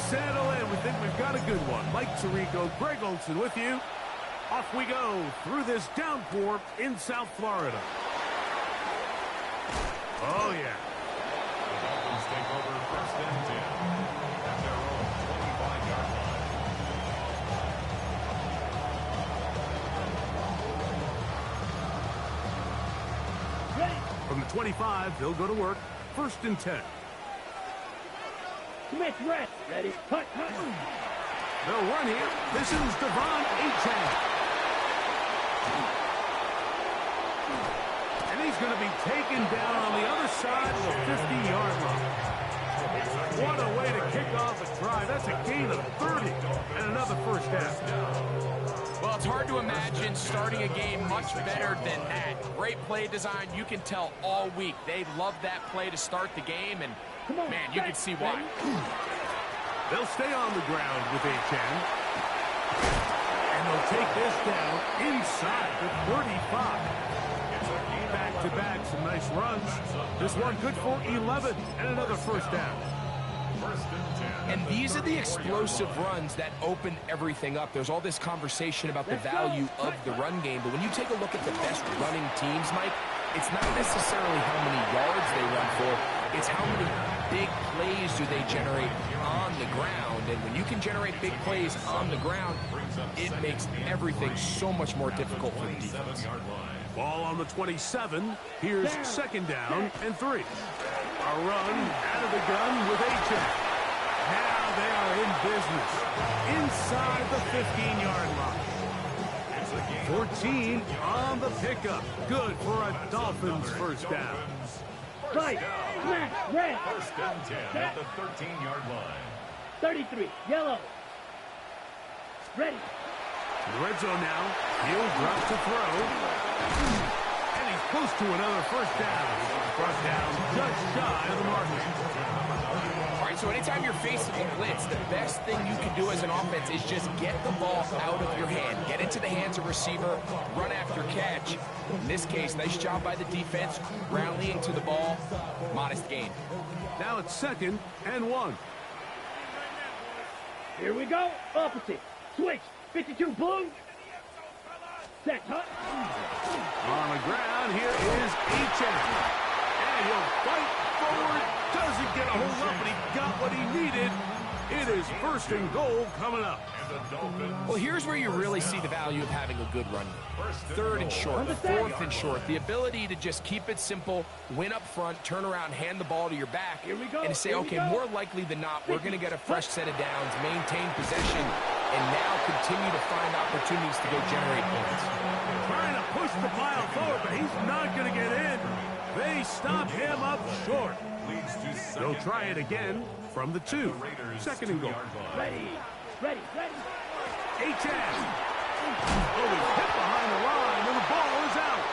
settle in. We think we've got a good one. Mike Tirico, Greg Olson with you. Off we go through this downpour in South Florida. Oh, yeah. The Dolphins take over first and 10 at their own 25-yard line. Ready. From the 25, they'll go to work. First and 10. Commit rest. Ready. Cut. They'll run here. This is Devon Achane. And he's going to be taken down on the other side of the 50-yard line. What a way to kick off a drive. That's a gain of 30 and another first down. Well, it's hard to imagine starting a game much better than that. Great play design. You can tell all week they love that play to start the game, and, man, you can see why. They'll stay on the ground with Achane. And they'll take this down inside the 35. Back-to-back, some nice runs. This one good for 11 and another first down. And these are the explosive runs that open everything up. There's all this conversation about the value of the run game, but when you take a look at the best running teams, Mike, it's not necessarily how many yards they run for, it's how many big plays do they generate on the ground. And when you can generate big plays on the ground, it makes everything so much more difficult for the defense. Ball on the 27. Here's second down and 3. A run out of the gun with Achane. Now they are in business inside the 15-yard line. 14 on the pickup. Good for a Dolphins first down. Right. Smash. Red. First and 10 at the 13-yard line. 33. Yellow. Ready. The red zone now. He'll drop to throw. And he's close to another first down. Brought down just shy of the mark. All right, so anytime you're facing a blitz, the best thing you can do as an offense is just get the ball out of your hand. Get into the hands of receiver, run after catch. In this case, nice job by the defense, rallying to the ball. Modest gain. Now it's second and 1. Here we go. Opposite. Switch. 52 blue. Set. Hut. On the ground, here is Achane. And he'll fight forward. Doesn't get a hold up, but he got what he needed. It is first and goal coming up. Well, here's where you really see the value of having a good run game. Third and short, fourth and short. The ability to just keep it simple, win up front, turn around, hand the ball to your back, and say, okay, more likely than not, we're going to get a fresh set of downs, maintain possession, and now continue to find opportunities to go generate points. Trying to push the pile forward, but he's not going to get in. They stop him up short. They'll try it again from the 2. Second and goal. Ready. Achane. Oh, he's hit behind the line, and the ball is out.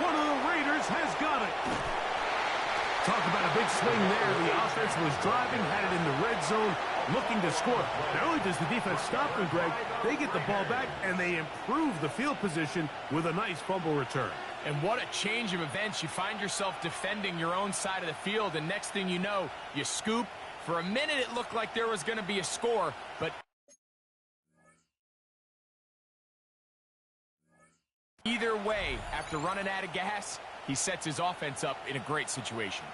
One of the Raiders has got it. Talk about a big swing there. The offense was driving, had it in the red zone, looking to score. Not only does the defense stop them, Greg, they get the ball back, and they improve the field position with a nice fumble return. And what a change of events. You find yourself defending your own side of the field, and next thing you know, you scoop. For a minute, it looked like there was going to be a score, but either way, after running out of gas, he sets his offense up in a great situation.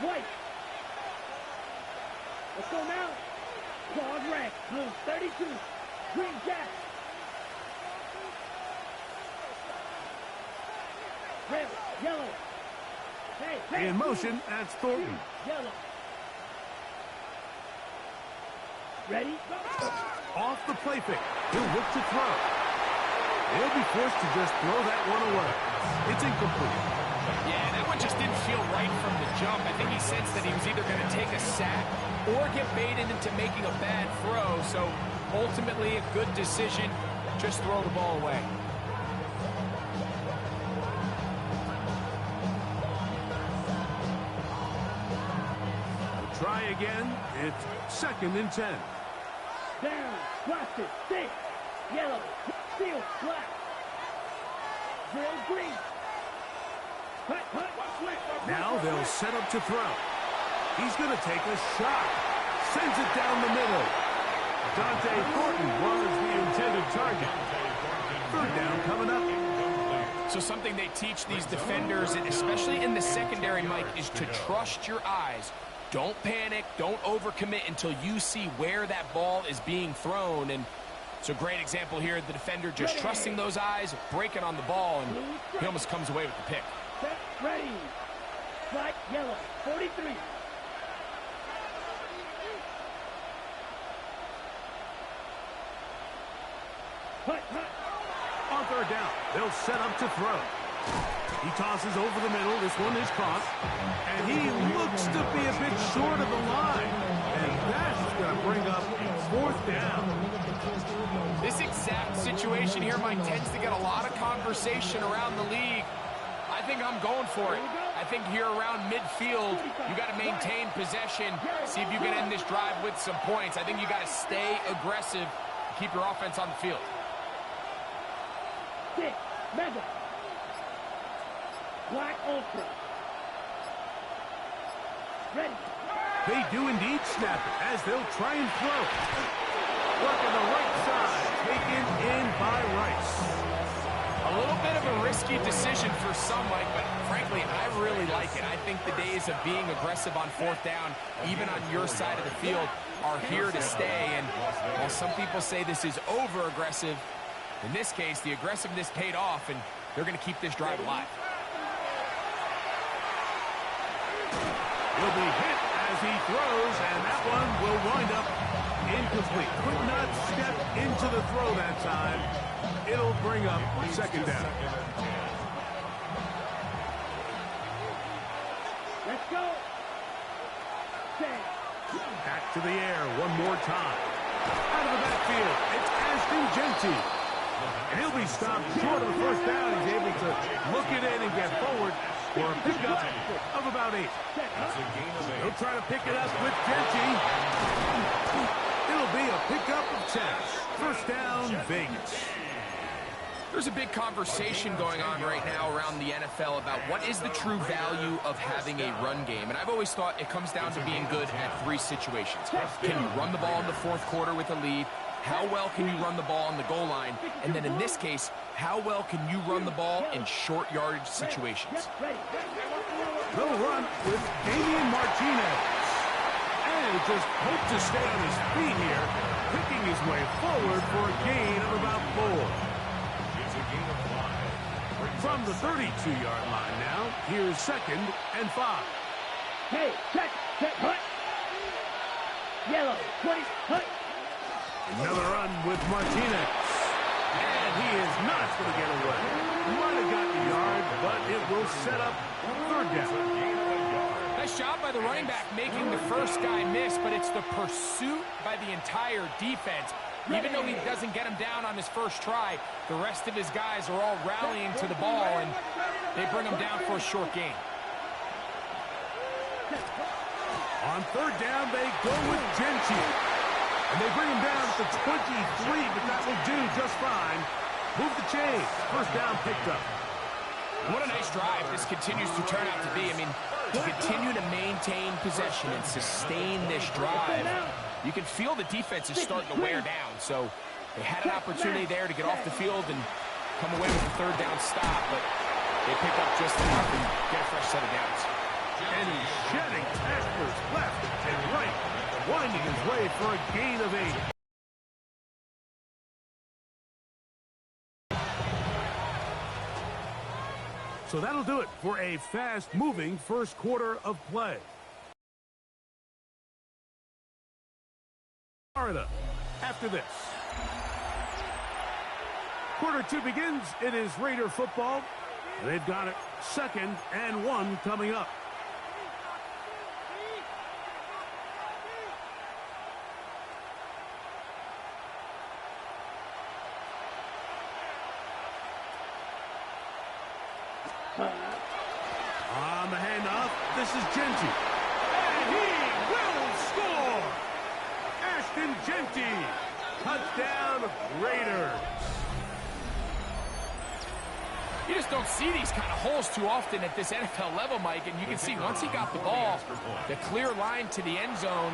White. Let's go now. Claude red. Blue 32. Green jack. Red. Yellow. Hey. In motion, that's Thornton. Yellow. Ready? Off the play fake. He'll look to throw. He'll be forced to just throw that one away. It's incomplete. Yeah, that one just didn't feel right from the jump. I think he sensed that he was either going to take a sack or get baited into making a bad throw. So ultimately a good decision. Just throw the ball away. We'll try again. It's second and 10. Down. Blasted. Six. Yellow. Field. Black. Drill. Green. Hut. Now they'll set up to throw. He's going to take a shot. Sends it down the middle. Dante Horton was the intended target. Third down coming up. So something they teach these defenders, especially in the secondary, Mike, is to trust your eyes. Don't panic. Don't overcommit until you see where that ball is being thrown. And it's a great example here. The defender just trusting those eyes, breaking on the ball, and he almost comes away with the pick. Set. Ready. Flag. Yellow. 43. Hut. On third down, they'll set up to throw. He tosses over the middle. This one is caught. And he looks to be a bit short of the line. And that's going to bring up fourth down. This exact situation here, Mike, tends to get a lot of conversation around the league. I think I'm going for it. I think here around midfield, you got to maintain possession, see if you can end this drive with some points. I think you got to stay aggressive, keep your offense on the field. Six. Mega. Black Ultra. Ready. They do indeed snap it as they'll try and throw. Working the right side, taken in by Rice. A little bit of a risky decision for some, Mike, but frankly, I really like it. I think the days of being aggressive on fourth down, even on your side of the field, are here to stay. And while some people say this is over-aggressive, in this case, the aggressiveness paid off, and they're going to keep this drive alive. Will be hit as he throws, and that one will wind up incomplete. Could not step into the throw that time. It'll bring up second down. Let's go. Set. Back to the air one more time. Out of the backfield, it's Ashton Genty. And he'll be stopped short of the first down. He's able to look it in and get forward for a pickup of about 8. He'll try to pick it up with Genty. It'll be a pickup of 10. First down, Vegas. There's a big conversation going on right now around the NFL about what is the true value of having a run game. And I've always thought it comes down to being good at 3 situations. Can you run the ball in the fourth quarter with a lead? How well can you run the ball on the goal line? And then in this case, how well can you run the ball in short yardage situations? They'll run with Damian Martinez. And just hope to stay on his feet here, picking his way forward for a gain of about 4. From the 32-yard line now, here's 2nd and 5. Hey, check, hut. Yellow, 20, hut. Another run with Martinez. And he is not going to get away. Might have gotten a yard, but it will set up third down. Nice job by the running back making the first guy miss, but it's the pursuit by the entire defense. Even though he doesn't get him down on his first try, the rest of his guys are all rallying to the ball, and they bring him down for a short gain. On third down, they go with Genty. And they bring him down at the 23, but that will do just fine. Move the chain. First down picked up. What a nice drive this continues to turn out to be. I mean, to continue to maintain possession and sustain this drive, you can feel the defense is starting to wear down. So they had an opportunity there to get off the field and come away with a third down stop, but they pick up just enough and get a fresh set of downs. And he's shedding tacklers left and right, winding his way for a gain of 8. So that'll do it for a fast-moving first quarter of play. Florida after this. Quarter 2 begins. It is Raider football. They've got it 2nd and 1 coming up. On the handoff, this is Genty. And he will score! Ashton Genty Touchdown, Raiders. You just don't see these kind of holes too often at this NFL level, Mike, and you can see once he got the ball, the clear line to the end zone,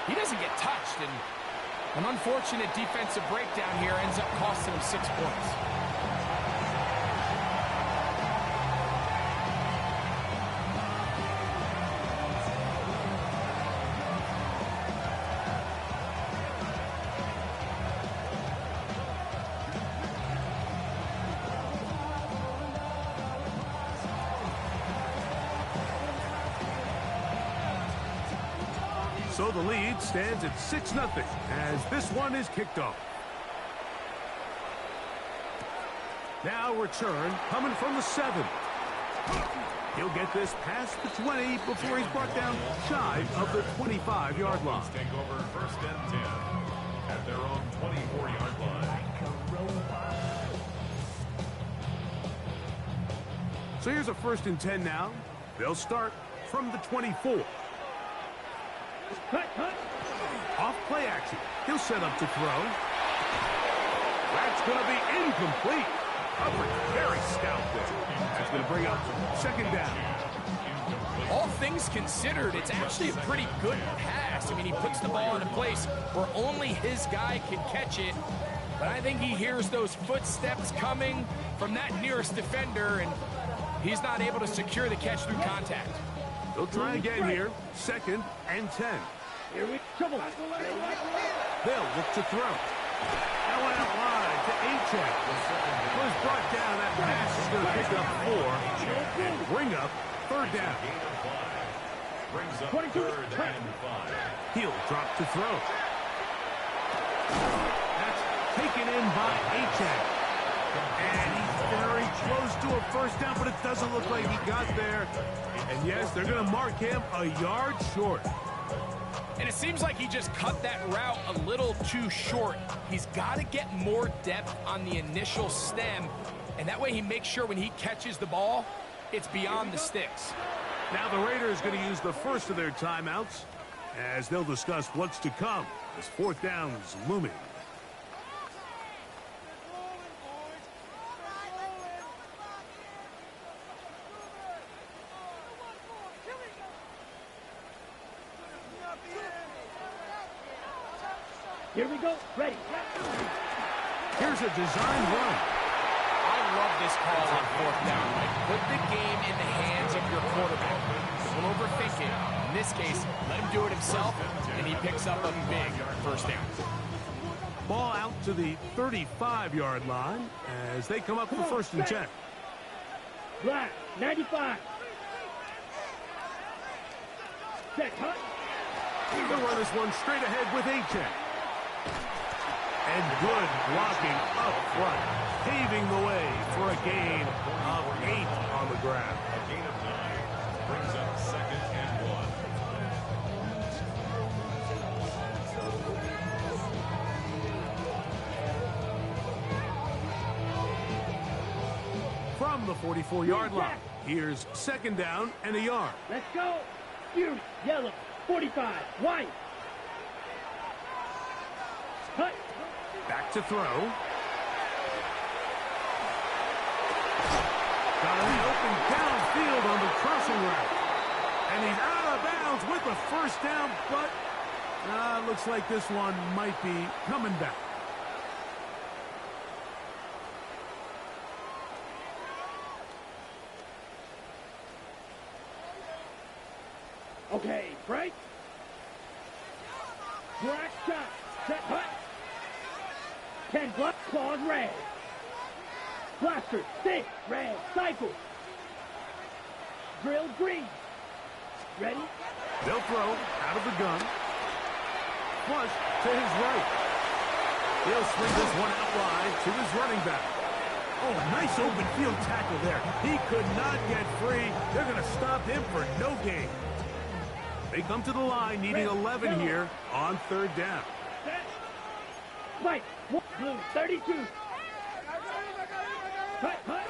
he doesn't get touched, and an unfortunate defensive breakdown here ends up costing him 6 points. So the lead stands at 6-0 as this one is kicked off. Now return coming from the 7. He'll get this past the 20 before he's brought down shy of the 25-yard line. Take over 1st and 10 at their own 24-yard line. So here's a 1st and 10 now. They'll start from the 24. Off play action. He'll set up to throw. That's going to be incomplete. Coverage very stout there. That's going to bring up 2nd down. All things considered, it's actually a pretty good pass. I mean, he puts the ball in a place where only his guy can catch it. But I think he hears those footsteps coming from that nearest defender, and he's not able to secure the catch through contact. They'll try again here. 2nd and 10. Here we trouble. They'll look to throw. That went out wide to Achek. Was brought down. That pass is going to pick up 4 and bring up 3rd down. Brings up 3rd and 5. He'll drop to throw. That's taken in by Achek. And he's very close to a 1st down, but it doesn't look like he got there. And yes, they're going to mark him a yard short. And it seems like he just cut that route a little too short. He's got to get more depth on the initial stem, and that way he makes sure when he catches the ball, it's beyond the sticks. Now the Raiders are going to use the first of their timeouts as they'll discuss what's to come as 4th down is looming. Here we go. Ready. Here's a design run. I love this call on 4th down. Like, put the game in the hands of your quarterback. Don't overthink it. In this case, let him do it himself, and he picks up a big 1st down. Ball out to the 35-yard line as they come up for 1st and 10. Black, 95. Set, cut. They'll run this one straight ahead with Achek. And good blocking up front, paving the way for a gain of 8 on the ground. A gain of 9 brings up 2nd and 1. From the 44-yard line, here's 2nd down and a yard. Let's go. Fury, yellow, 45, white. Cut. Back to throw. Got an open downfield on the crossing route. And he's out of bounds with the 1st down, but looks like this one might be coming back. Okay, break. Black shot. Set, cut. 10 block, claws red. Blaster, 6, red, cycle. Drill green. Ready? They'll throw out of the gun. Flush to his right. He'll swing this one out wide to his running back. Oh, nice open field tackle there. He could not get free. They're going to stop him for no gain. They come to the line needing 11 here on 3rd down. White, blue, 32. Cut, cut.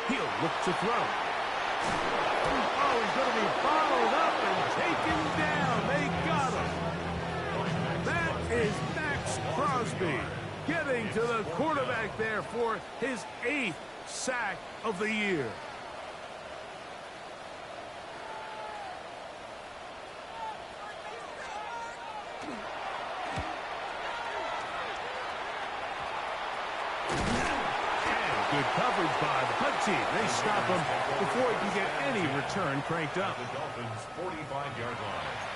He'll look to throw. Oh, he's going to be followed up and taken down. They got him. That is Max Crosby. speed. Getting to the quarterback there for his 8th sack of the year. Good coverage by the punt team. They stop him before he can get any return cranked up. The Dolphins' 45-yard line.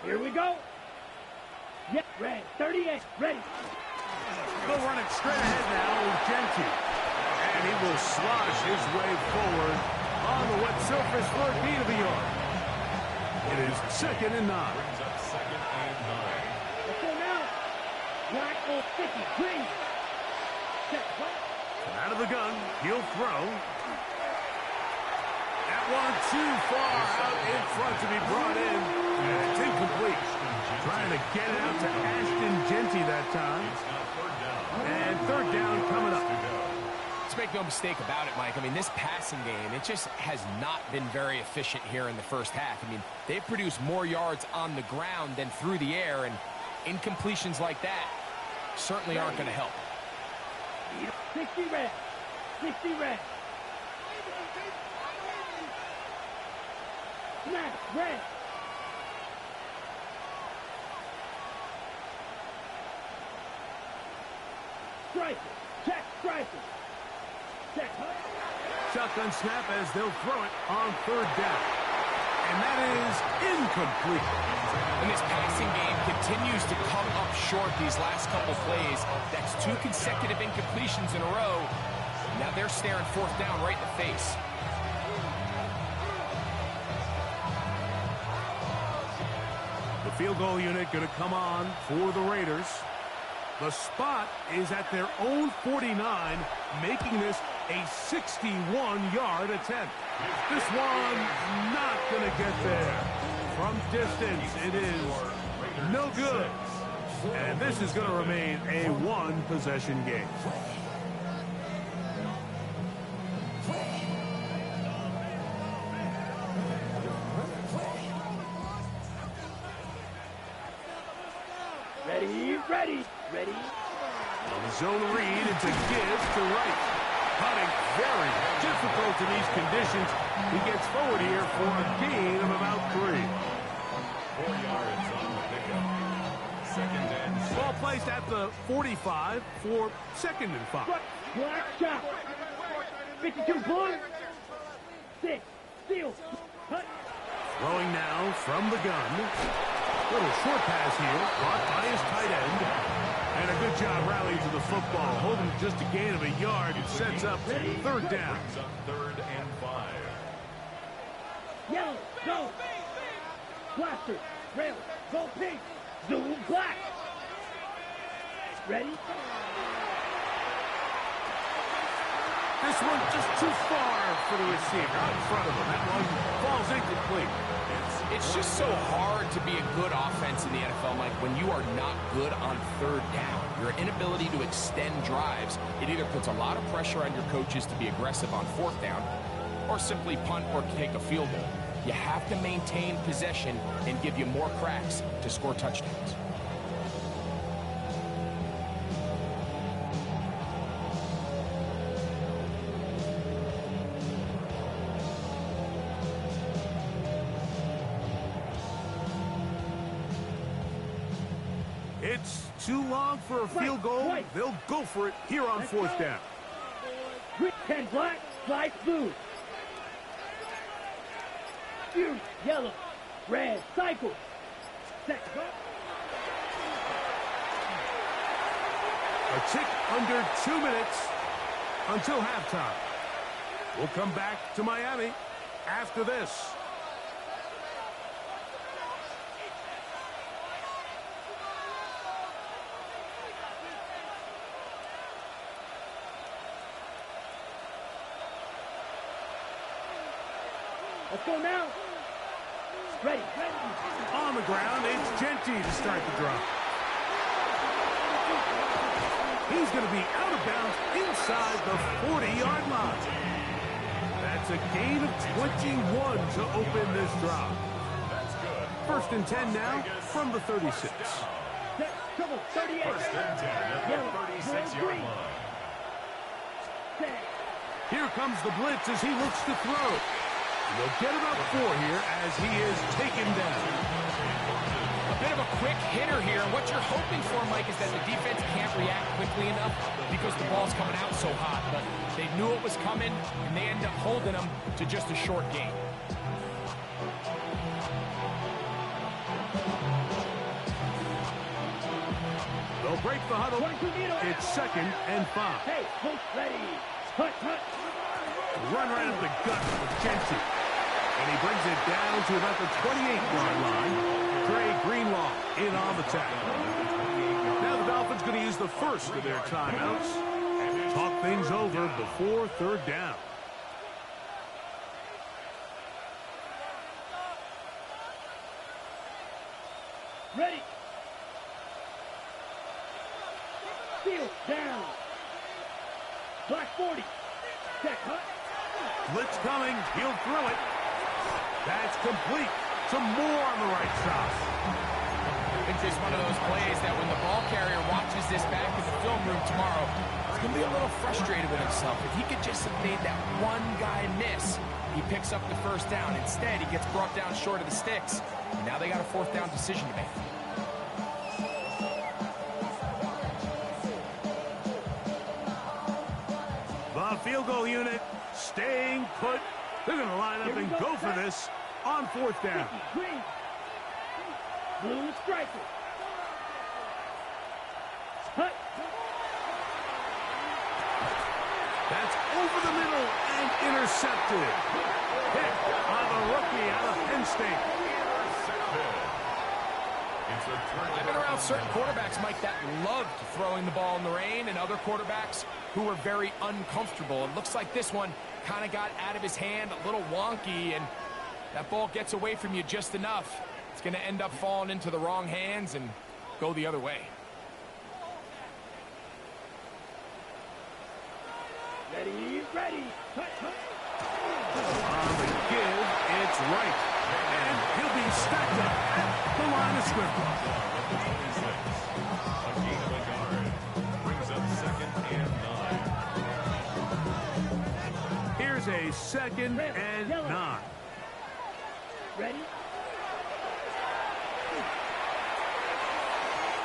Here we go. Yeah, ready. 38, ready. They'll run it straight ahead now with Genty. And he will slosh his way forward on the wet surface for a gain of a yard. It is 2nd and 9. Brings up 2nd and 9. Let's go now. Black or 50, green. Set, what? Out of the gun, he'll throw. That one too far out in front to be brought in. And it's incomplete. Trying to get it out to Ashton Genty that time. And 3rd down coming up. Let's make no mistake about it, Mike. I mean, this passing game, it just has not been very efficient here in the first half. I mean, they've produced more yards on the ground than through the air, and incompletions like that certainly aren't going to help. 60 red. 60 red. Snap, red. Striker. Check, striker. Check. Shotgun snap as they'll throw it on 3rd down. And that is incomplete. And this passing game continues to come up short these last couple plays. That's 2 consecutive incompletions in a row. Now they're staring 4th down right in the face. The field goal unit going to come on for the Raiders. The spot is at their own 49, making this a 61-yard attempt. This one not going to get there. From distance, it is no good. And this is going to remain a 1-possession game. Ready. On the zone read, it's a give to Wright. Hunting very difficult in these conditions. He gets forward here for a gain of about 3. 4 yards on the pickup. 2nd and 6. Ball placed at the 45 for 2nd and 5. Black shot. 52 point. 6. Steal. Cut. Throwing now from the gun. Little short pass here, brought by his tight end. And a good job rallying to the football. Holding just a gain of a yard. It sets up 3rd down. Brings up 3rd and 5. Yellow. Go. Blaster, rail, go pink, zoom black. Ready? This one just too far for the receiver. Out in front of him. That one falls incomplete. It's just so hard to be a good offense in the NFL, Mike, when you are not good on third down. Your inability to extend drives, it either puts a lot of pressure on your coaches to be aggressive on fourth down or simply punt or take a field goal. You have to maintain possession and give you more cracks to score touchdowns. It's too long for a field goal. They'll go for it here on fourth down. 10 black, slice blue. Fuse, yellow, red, cycle. Set, go. A tick under 2 minutes until halftime. We'll come back to Miami after this. Let's go now. Ready, ready. On the ground, it's Genty to start the drive. He's going to be out of bounds inside the 40-yard line. That's a gain of 21 to open this drive. That's good. First and 10 now from the 36. Set, trouble, 38. First and 10 at the 36-yard line. Set. Here comes the blitz as he looks to throw. They'll get about 4 here as he is taken down. A bit of a quick hitter here. What you're hoping for, Mike, is that the defense can't react quickly enough because the ball's coming out so hot. But they knew it was coming, and they end up holding them to just a short gain. They'll break the huddle. It's 2nd and 5. Hey, coach, ready. Hut, hut. Run right up the gut with Genty. And he brings it down to about the 28-yard line. Trey Greenlaw in on the tackle. Now the Dolphins going to use the first of their timeouts. Talk things over before third down. Ready. Field down. Black 40. Check, hut. Blitz coming. He'll throw it. That's complete. Some more on the right side. It's just one of those plays that when the ball carrier watches this back in the film room tomorrow, he's going to be a little frustrated with himself. If he could just have made that one guy miss, he picks up the first down. Instead, he gets brought down short of the sticks. And now they got a fourth down decision to make. The field goal unit staying put. They're going to line up and go for this on fourth down. Green. Blue striker. Hut. That's over the middle and intercepted. Hit on the rookie out of Penn State. I've been around certain quarterbacks, Mike, that loved throwing the ball in the rain, and other quarterbacks who were very uncomfortable. It looks like this one kind of got out of his hand, a little wonky, and that ball gets away from you just enough. It's going to end up falling into the wrong hands and go the other way. Ready, ready. Hut, hut. On the give, it's right. And he'll be stacked up at the line of scrimmage. A gain of a yard. Brings up 2nd and 9. Here's a 2nd and 9. Ready?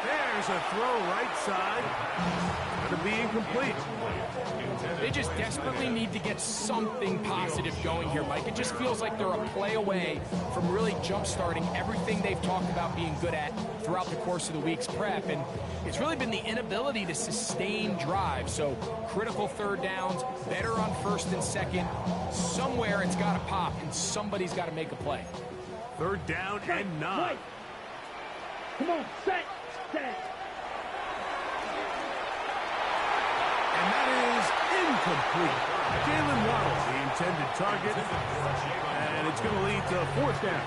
There's a throw right side. Going to be incomplete. They just desperately need to get something positive going here, Mike. It just feels like they're a play away from really jump-starting everything they've talked about being good at throughout the course of the week's prep. And it's really been the inability to sustain drives. So critical third downs, better on 1st and 2nd. Somewhere it's got to pop, and somebody's got to make a play. Third down and 9. Right. Come on, set. And that is incomplete. Jalen Waddle, the intended target, and it's going to lead to 4th down.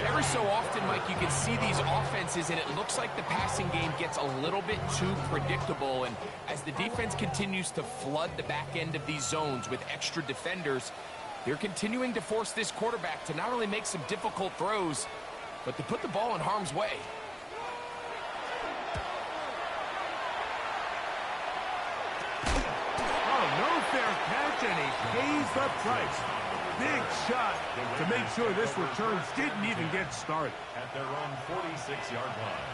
Every so often, Mike, you can see these offenses, and it looks like the passing game gets a little bit too predictable. And as the defense continues to flood the back end of these zones with extra defenders, they're continuing to force this quarterback to not only make some difficult throws, but to put the ball in harm's way. Oh, no fair catch, and he pays the price. Big shot to make sure this return didn't even get started. At their own 46-yard line.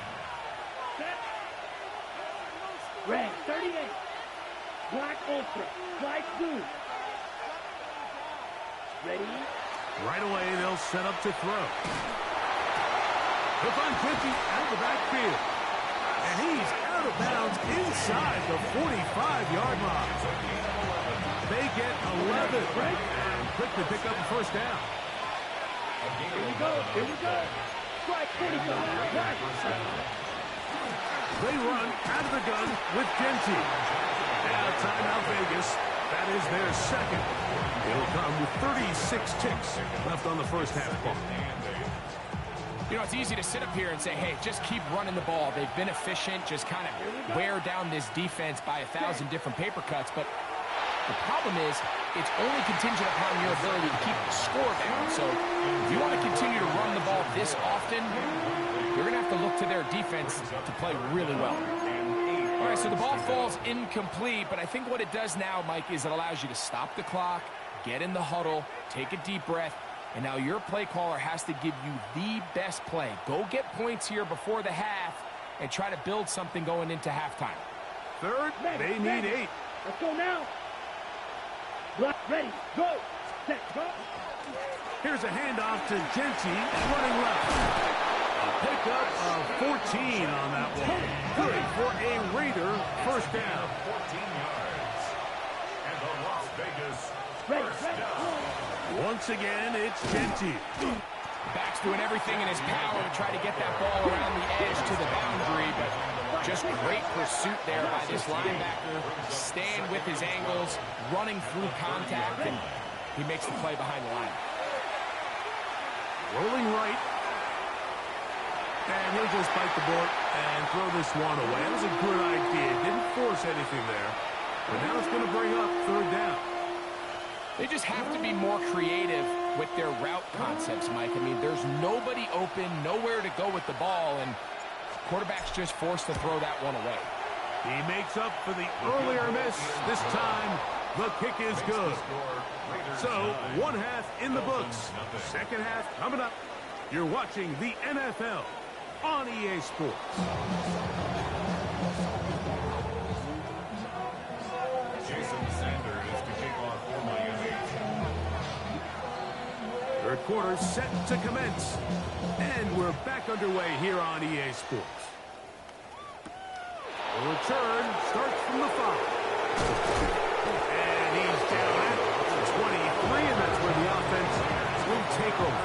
Red 38. Black ultra. Black blue. Ready? Right away, they'll set up to throw. They'll find Quincy out of the backfield. And he's out of bounds inside the 45-yard line. They get 11 and quickly pick up the first down. Here we go. Strike 45. Right. They run out of the gun with Genty. Now timeout Vegas. That is their second. It'll come with 36 ticks left on the first half clock. You know, it's easy to sit up here and say, hey, just keep running the ball. They've been efficient, just kind of wear down this defense by 1,000 different paper cuts. But the problem is it's only contingent upon your ability to keep the score down. So if you want to continue to run the ball this often, you're going to have to look to their defense to play really well. All right, so the ball falls incomplete, but I think what it does now, Mike, is it allows you to stop the clock, get in the huddle, take a deep breath, and now your play caller has to give you the best play. Go get points here before the half and try to build something going into halftime. Third, they need 8. Let's go now. Block ready. Go. Set. Go. Here's a handoff to Genty, running left. A pickup of 14 on that one. Good for a Raider first down. 14 yards. And the Las Vegas first down. Once again, it's Genty. Back's doing everything in his power to try to get that ball around the edge to the boundary, but just great pursuit there by this linebacker, staying with his angles, running through contact, and he makes the play behind the line. Rolling right. And he'll just bite the bullet and throw this one away. That was a good idea. Didn't force anything there. But now it's going to bring up third down. They just have to be more creative with their route concepts, Mike. I mean, there's nobody open, nowhere to go with the ball, and quarterback's just forced to throw that one away. He makes up for the earlier miss. This time, the kick is good. So, one half in the books. Second half coming up. You're watching the NFL on EA Sports. Jason Sanders to kick off for Miami. Third quarter set to commence. And we're back underway here on EA Sports. The return starts from the 5. And he's down at the 23, and that's where the offense will take over.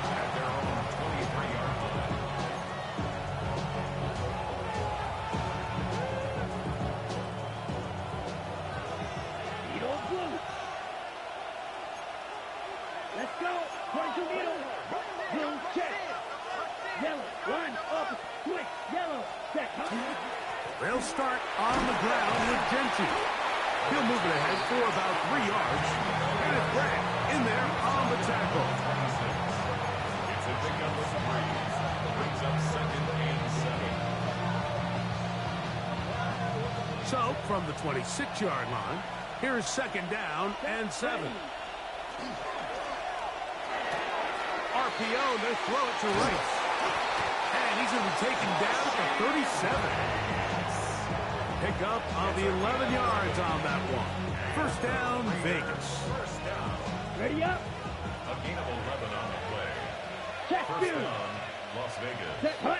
At their own 23-yard line. Needle blue. Let's go. Point to needle. Blue check. Yellow. Line up. Switch. Yellow. Check. They'll start on the ground with Genty. He'll move it ahead for about 3 yards. And it's Brad in there on the tackle. It's a pickup of 3. Brings up 2nd and 7. So, from the 26-yard line, here's 2nd down and 7. RPO, they throw it to Rice. And he's going to be taken down at the 37. Pick up of the 11 yards on that one. First down, Vegas. First down. Ready up. A gain of 11 on the play. Check First two. down, Las Vegas. Set. Hut.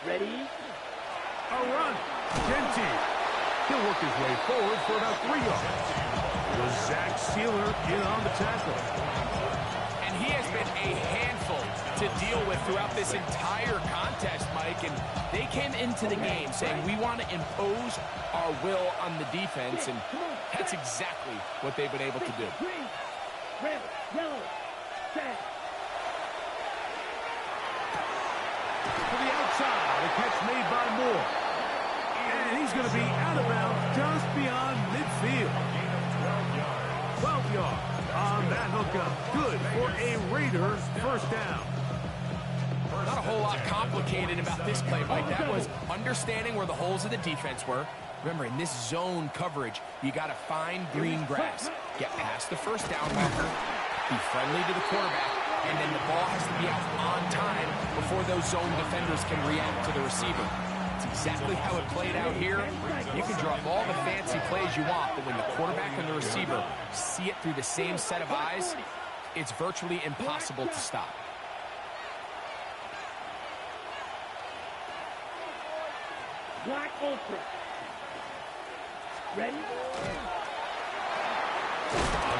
Ready. A run. Genty. He'll work his way forward for about 3 yards. It was Zach Sealer in on the tackle. And And he has been a handful to deal with throughout this entire contest, Mike. And they came into the game saying, we want to impose our will on the defense. And that's exactly what they've been able to do. Green, red, yellow, red. To the outside, a catch made by Moore. And he's going to be out of bounds just beyond midfield. 12 yards on that hookup. Good for a Raiders first down. Not a whole lot complicated about this play, Mike. That was understanding where the holes of the defense were. Remember, in this zone coverage, you got to find green grass. Get past the first down marker, be friendly to the quarterback, and then the ball has to be out on time before those zone defenders can react to the receiver. It's exactly how it played out here. You can draw up all the fancy plays you want, but when the quarterback and the receiver see it through the same set of eyes, it's virtually impossible to stop. Black ultra. Ready? A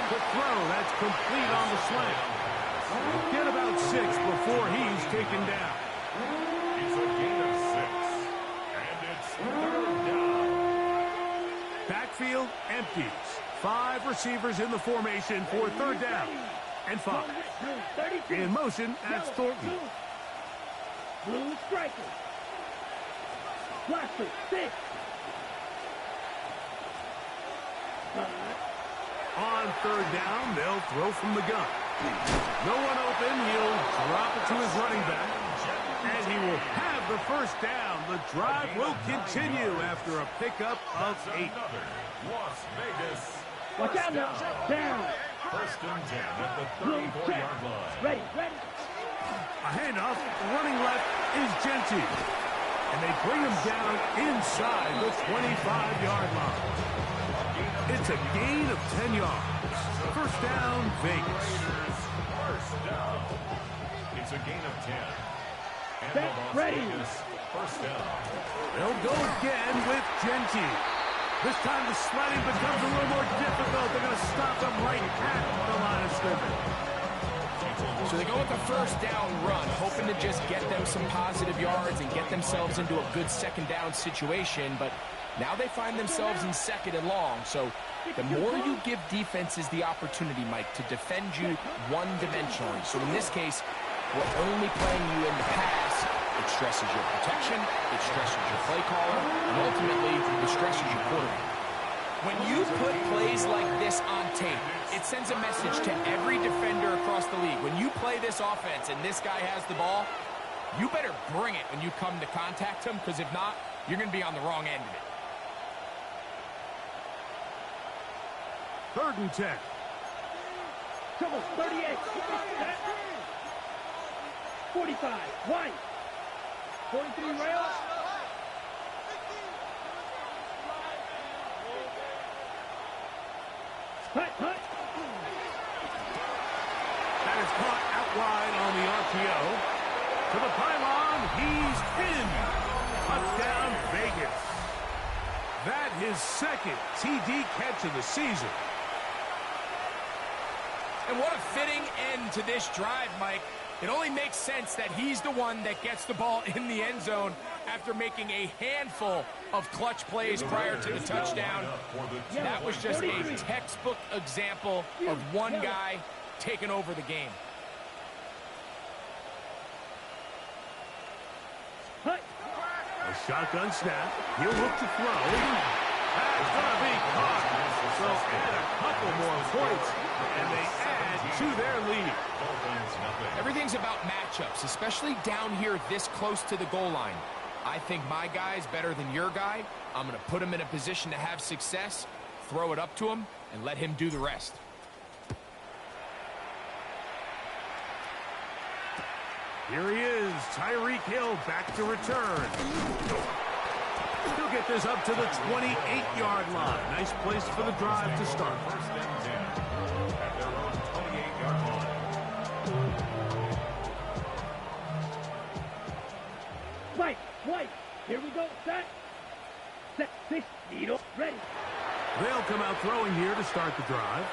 quick throw. That's complete on the slant. Get about 6 before he's taken down. It's a gain of 6. And it's 3rd down. Backfield empties. 5 receivers in the formation for 3rd down and 5. In motion, that's Thornton. Blue striker. Blaster, 6. On 3rd down, they'll throw from the gun. No one open. He'll drop it to his running back. And he will have the first down. The drive will continue after a pickup of 8. Las Vegas. Watch out now. Down. 1st and 10 at the Blue 34-yard check. line. Ready, ready. A handoff. Running left is Genty. And they bring him down inside the 25-yard line. It's a gain of 10 yards. First down, Vegas. First down. It's a gain of 10. And Set, the Las ready. Vegas first down. They'll go again with Genty. This time the sliding becomes a little more difficult. They're going to stop him right at the line of scrimmage. So they go with the first down run, hoping to just get them some positive yards and get themselves into a good second down situation. But now they find themselves in 2nd and long. So the more you give defenses the opportunity, Mike, to defend you one-dimensionally. So in this case, we're only playing you in the pass. It stresses your protection, it stresses your play caller, and ultimately it stresses your quarterback. When you put plays like this on tape, it sends a message to every defender across the league. When you play this offense and this guy has the ball, you better bring it when you come to contact him, because if not, you're going to be on the wrong end of it. 3rd and 10. Trouble, 38. 45. White. 43 rail. Hut, hut. That is caught out wide on the RPO. To the pylon, he's in. Touchdown, Vegas. That his 2nd TD catch of the season. And what a fitting end to this drive, Mike. It only makes sense that he's the one that gets the ball in the end zone after making a handful of clutch plays prior to the touchdown. That was just a textbook example of one guy taking over the game. A shotgun snap. He'll look to throw. That's going to be caught. So add a couple more points, and they add to their lead. Everything's about matchups, especially down here this close to the goal line. I think my guy's better than your guy. I'm going to put him in a position to have success, throw it up to him, and let him do the rest. Here he is, Tyreek Hill back to return. He'll get this up to the 28-yard line. Nice place for the drive to start. 1st and 10 at their own 28-yard line. White. Here we go. Set. 6. Needle. Ready. They'll come out throwing here to start the drive.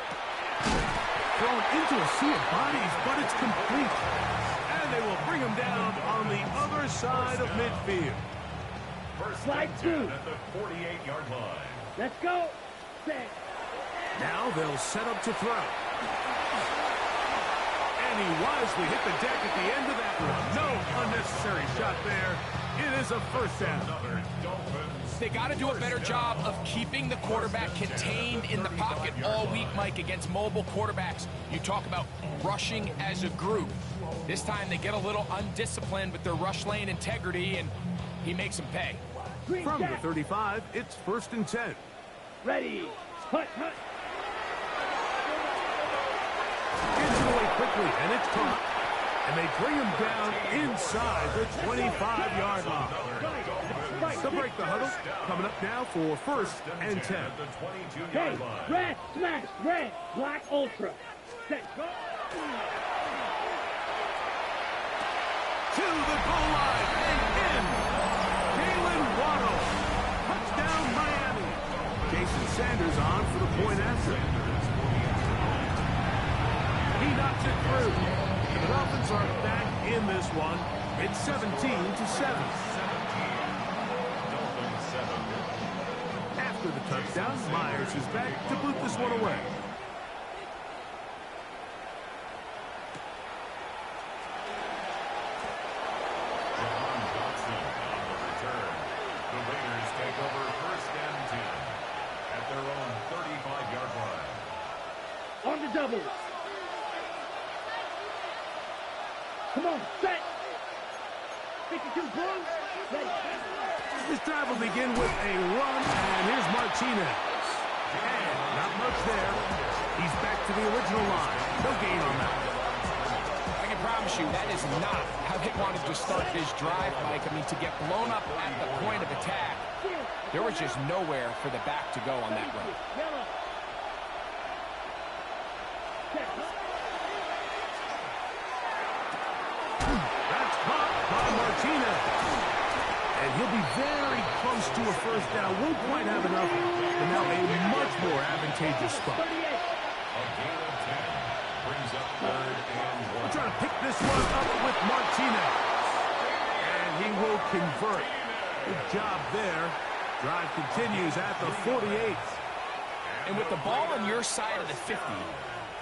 thrown into a sea of bodies, but it's complete. And they will bring him down on the other side of midfield. First Slide and 10 through. at the 48-yard line. Let's go. Set. Now they'll set up to throw. And he wisely hit the deck at the end of that one. No unnecessary shot there. It is a first down. Another Dolphins. They got to do a better job of keeping the quarterback contained in the pocket all week, Mike, against mobile quarterbacks. You talk about rushing as a group. This time they get a little undisciplined with their rush lane integrity, and he makes them pay. Green From the jack. 35, it's 1st and 10. Ready. Hut, hut. Gets it away quickly, and it's caught. And they bring him down inside the 25-yard line. They'll break the huddle. Coming up now for 1st and 10. At the 22-yard Hey, line. red, smash, red, black, ultra. Set, go. To the goal line and in. Jalen Waddle. Touchdown, Miami. Jason Sanders on for the point after. He knocks it through. The Dolphins are back in this one. It's 17-7. After the touchdown, Myers is back to boot this one away. The Raiders take over 1st and 10 at their own 35-yard line. On the double. Come on, set. 52 blue. Ready. This drive will begin with a run, and here's Martinez. And not much there. He's back to the original line. No gain on that. I can promise you that is not how they wanted to start this drive, Mike. I mean, to get blown up at the point of attack, there was just nowhere for the back to go on that run. Yellow. Set. That's caught by Martinez. And he'll be very close to a first down. Won't quite have enough, but now a much more advantageous spot. 38. A gain of 10 brings up 3rd and 1. We're trying to pick this one up with Martinez. And he will convert. Good job there. Drive continues at the 48. And with the ball on your side of the 50,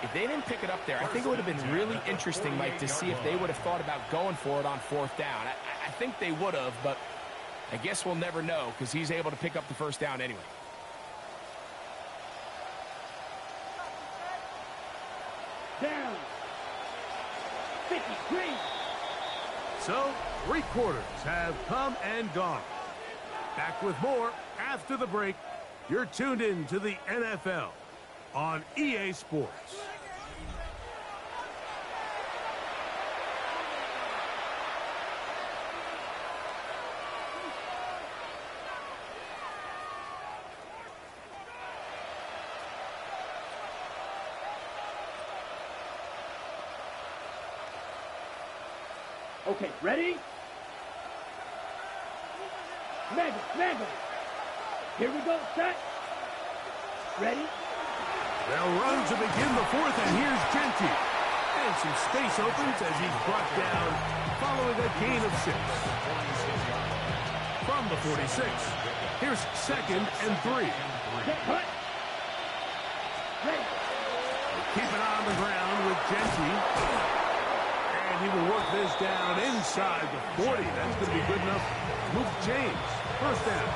if they didn't pick it up there, I think it would have been really interesting, Mike, to see if they would have thought about going for it on 4th down. I think they would have, but I guess we'll never know because he's able to pick up the first down anyway. Down. 53. So, 3 quarters have come and gone. Back with more after the break. You're tuned in to the NFL on EA Sports. Okay, ready? Mega. Here we go, set. Ready? They'll run to begin the 4th, and here's Genty. And some space opens as he's brought down following a gain of 6. From the 46, here's 2nd and 3. Set, hut. Ready. Keep it on the ground with Genty. And he will work this down inside the 40. That's going to be good enough to move James. First down.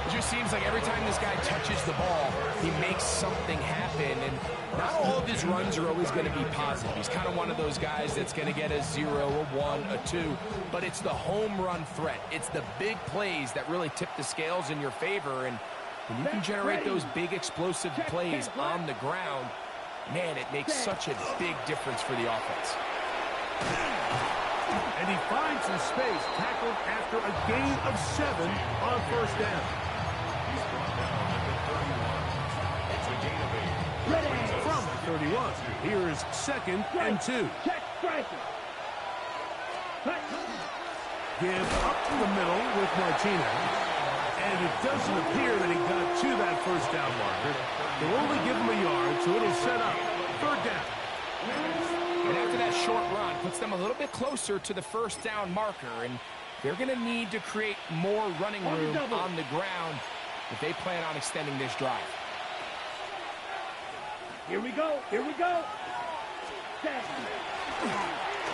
It just seems like every time this guy touches the ball, he makes something happen. And not all of his runs are always going to be positive. He's kind of one of those guys that's going to get a 0, a 1, a 2. But it's the home run threat. It's the big plays that really tip the scales in your favor. And when you can generate those big explosive plays on the ground, man, it makes such a big difference for the offense. And he finds some space, tackled after a gain of 7 on first down. From the 31, here is 2nd and 2. Check, striker. Hut. Give up the middle with Martinez. And it doesn't appear that he got to that first down marker. They'll only give him a yard, so it'll set up third down. And after that short run, puts them a little bit closer to the first down marker, and they're going to need to create more running room on the ground if they plan on extending this drive. Here we go. Here we go.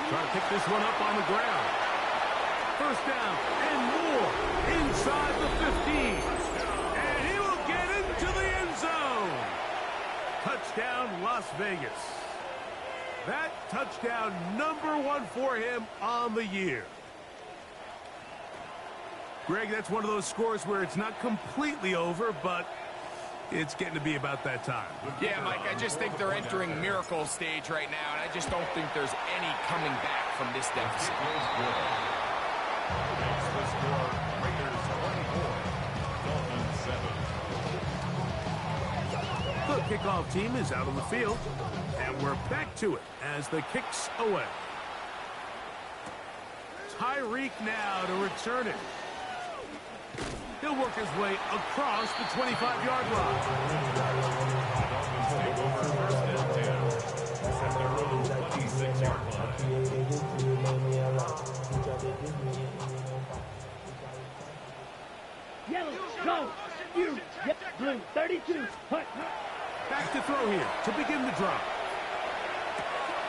Trying to pick this one up on the ground. First down and more inside the 15. And he will get into the end zone. Touchdown, Las Vegas. That touchdown #1 for him on the year. Greg, that's one of those scores where it's not completely over, but it's getting to be about that time. Yeah, Mike, I just think they're entering miracle stage right now, and I just don't think there's any coming back from this deficit. Makes the score Raiders 24, Dolphins 7. The kickoff team is out on the field, and we're back to it as the kick's away. Tyreek now to return it. He'll work his way across the 25-yard line. Dolphins take over first and 10 at their own 26-yard line. Yellow, go. You. Yep, blue, 32. Hut. Back to throw here to begin the drive.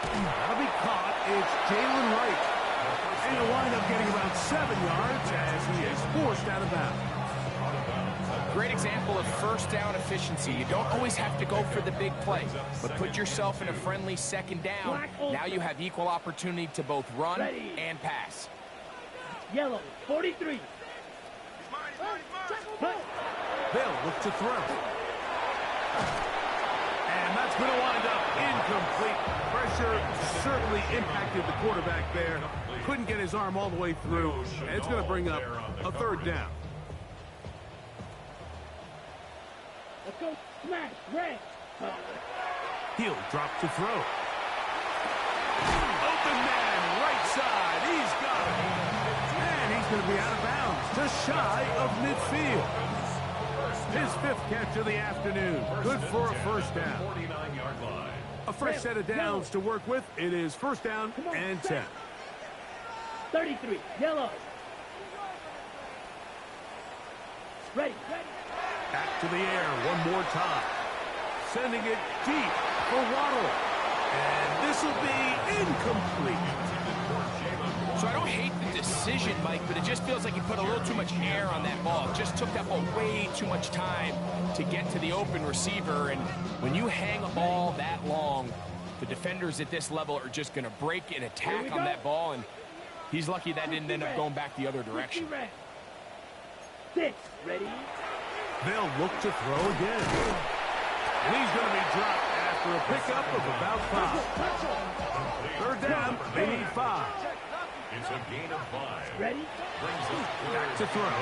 That'll be caught. It's Jalen Wright. And he'll wind up getting around 7 yards as he is forced out of bounds. Great example of first down efficiency. You don't always have to go for the big play, but put yourself in a friendly second down. Now you have equal opportunity to both run and pass. Yellow, 43. They'll look to throw. And that's going to wind up incomplete. Pressure certainly impacted the quarterback there. Couldn't get his arm all the way through. And it's going to bring up a third down. Let's go. Smash. Red. He'll drop to throw. Open man, right side. He's got it. And he's going to be out of bounds, just shy of midfield. His 5th catch of the afternoon. Good for a first down. 49-yard line. A fresh set of downs to work with. It is first down and 10. 33. Yellow. Ready. Back to the air one more time. Sending it deep for Waddle. And this will be incomplete. So I don't hate the decision, Mike, but it just feels like he put a little too much air on that ball. It just took that ball way too much time to get to the open receiver. And when you hang a ball that long, the defenders at this level are just going to break and attack on that ball. And he's lucky that didn't end up going back the other direction. 6. Ready. They'll look to throw again. And he's going to be dropped after a pickup of about 5. Third down, they need 5. It's a gain of 5. Ready. Back to throw.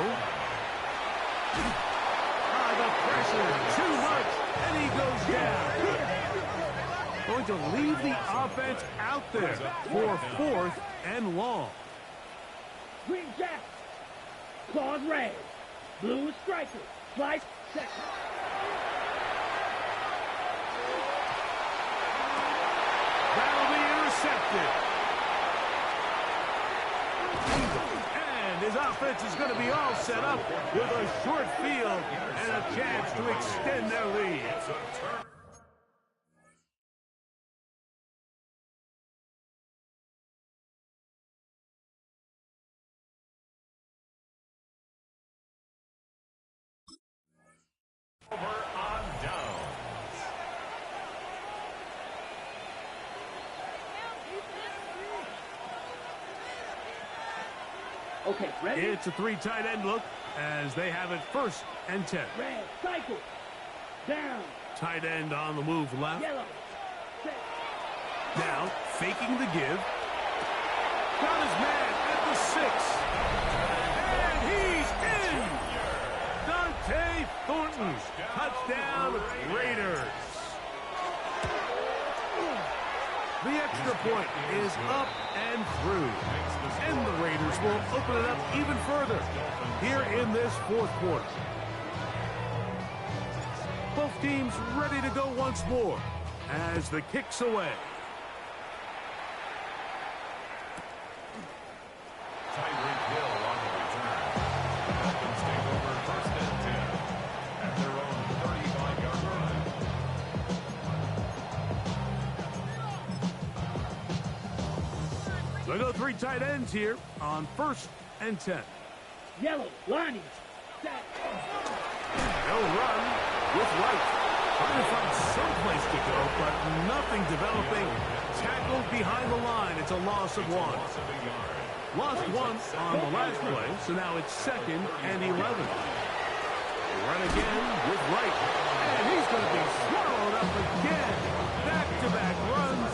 The pressure, too much, and he goes down. Going to leave the offense out there for 4th and long. Green Jack. Claws red. Blue striker. Slice second. That'll be intercepted. And his offense is going to be all set up with a short field and a chance to extend their lead. Over on downs. Okay, ready. It's a 3 tight end look as they have it 1st and 10. Red. Cycle. Down. Tight end on the move left. Yellow. Set. Now faking the give. Got his man at the 6. And he's in. Dante Thornton. Touchdown Raiders. The extra point is up and through. And the Raiders will open it up even further here in this 4th quarter. Both teams ready to go once more as the kick's away. Tyreek Hill on the return. The Dolphins take over first and 10 at their own 35-yard line. They go 3 tight ends here on first and 10. Yellow, lining. Set. They'll run with Wright. Trying to find some place to go, but nothing developing. Tackled behind the line. It's a loss of 1. Loss of a yard. Lost 1 on the last play, so now it's 2nd and 11. Run again with Wright. And he's going to be swallowed up again. Back-to-back runs.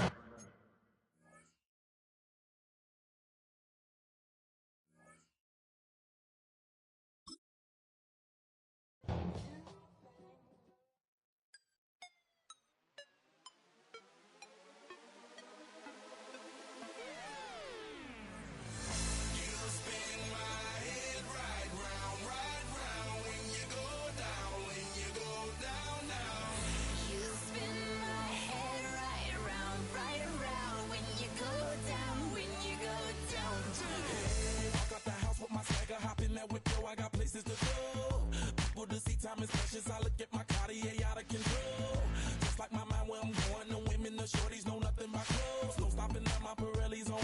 Time is precious. I look at my Cartier out of control. Just like my mind where I'm going. The women, the shorties know nothing but clothes. No stopping at my Pirelli's on.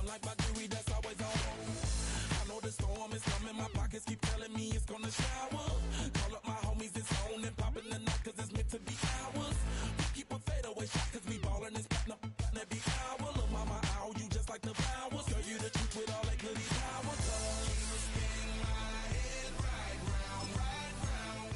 Unlike my jewelry that's always on. I know the storm is coming. My pockets keep telling me it's gonna shower. Call up my homies, it's on and popping the night 'cause it's meant to be ours. We keep a fadeaway shot 'cause we ballin' and spittin' up every hour. Look, mama, I owe you just like the flowers. Girl, you the truth with all that goodies powers. You spin my head right round, right round.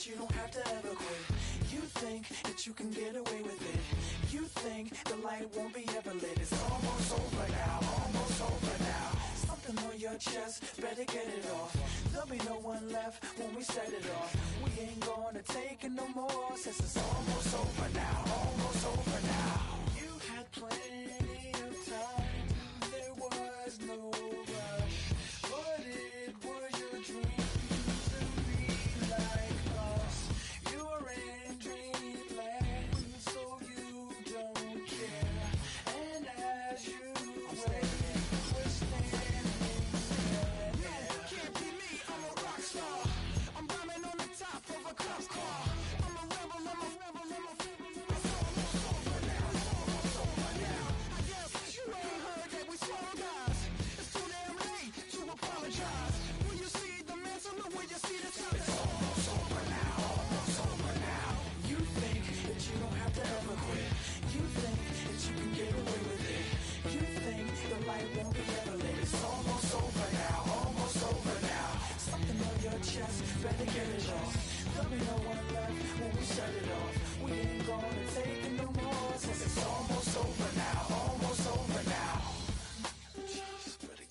You don't have to ever quit. You think that you can get away with it. You think the light won't be ever lit. It's almost over now, almost over now. Something on your chest, better get it off. There'll be no one left when we set it off. We ain't gonna take it no more since it's almost over now, almost over now. You had plenty of time, there was no rush, but it was your dream to be like us. You're in dreamland, so you don't care. And as you wait, we're standing there. No, can't be me, I'm a rock star. I'm rhyming on the top of a cop car. I'm a rebel, I'm a rebel, I'm a rebel. It's almost over now, it's almost over now. I guess you ain't heard that we swallow guys. It's too damn late to apologize. Will you see the mantle or will you see the sun? It's almost over now, almost over now. You think that you don't have to ever quit. You think that you can get away with it. You think the light won't be ever lit. It's almost over now, almost over now. Something on your chest, better get it off. There'll be no one left when we shut it off. We ain't gonna take it no more since it's almost over now, almost over now. Just better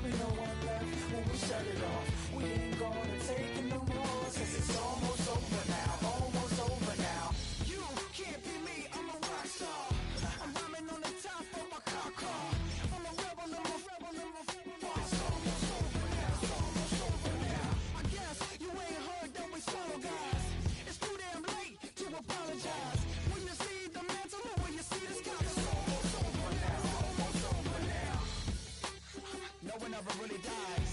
be no one left when we shut it off. We ain't gonna take it no more, since it's almost over now, almost over now. You can't be me, I'm a rock star. I'm rhyming on the top of my car. I'm a rebel, it's almost over now, it's almost over now. I guess you ain't heard that we swallow guys. It's too damn late to apologize. When you see the mantle or when you see the sky, it's almost over now, almost over now. No one ever really dies.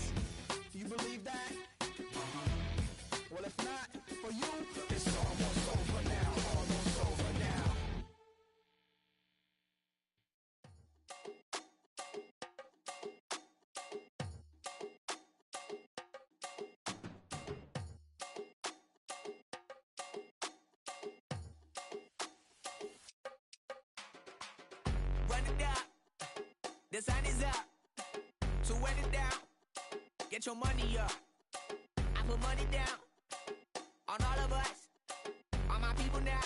Do you believe that? Well, if not, for you, it's almost over now, almost over now. Run it down, the sun is up. So run it down, get your money up. I put money down on all of us, on my people now,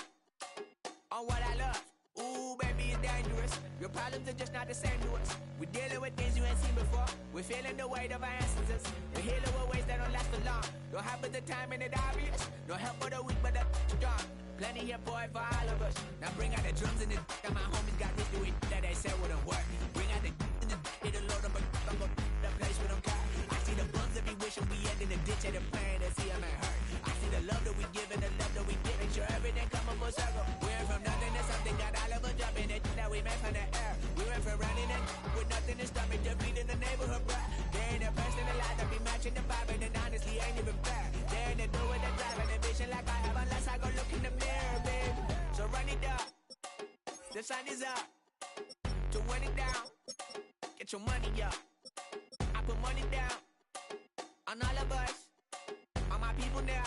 on what I love. Ooh, baby, it's dangerous. Your problems are just not the same to us. We're dealing with things you ain't seen before. We're feeling the weight of our ancestors. We're healing with ways that don't last for long. Don't have but the time and it obvious. No help for the weak, but the strong. Plenty here for it for all of us. Now bring out the drums and the and my homies got this doing that they said wouldn't work. Bring out the and the it'll load up, but I'm gonna the place with them car. I see the bums that be wishing we end in the ditch and the praying to see them ain't hurt. I see the love that we give and the love that we give. Make sure everything come up full circle. We went from nothing to something, got all of us jumping it that we made from the air. We went from running it with nothing to stop it, defeating the neighborhood, bruh. They ain't the person alive that be matching the vibe, and honestly ain't even fair. They ain't the do with the drive and the vision like I have unless I go look in the mirror, babe. So run it up, the sun is up. To run it down, get your money up. I put money down on all of us, on my people now,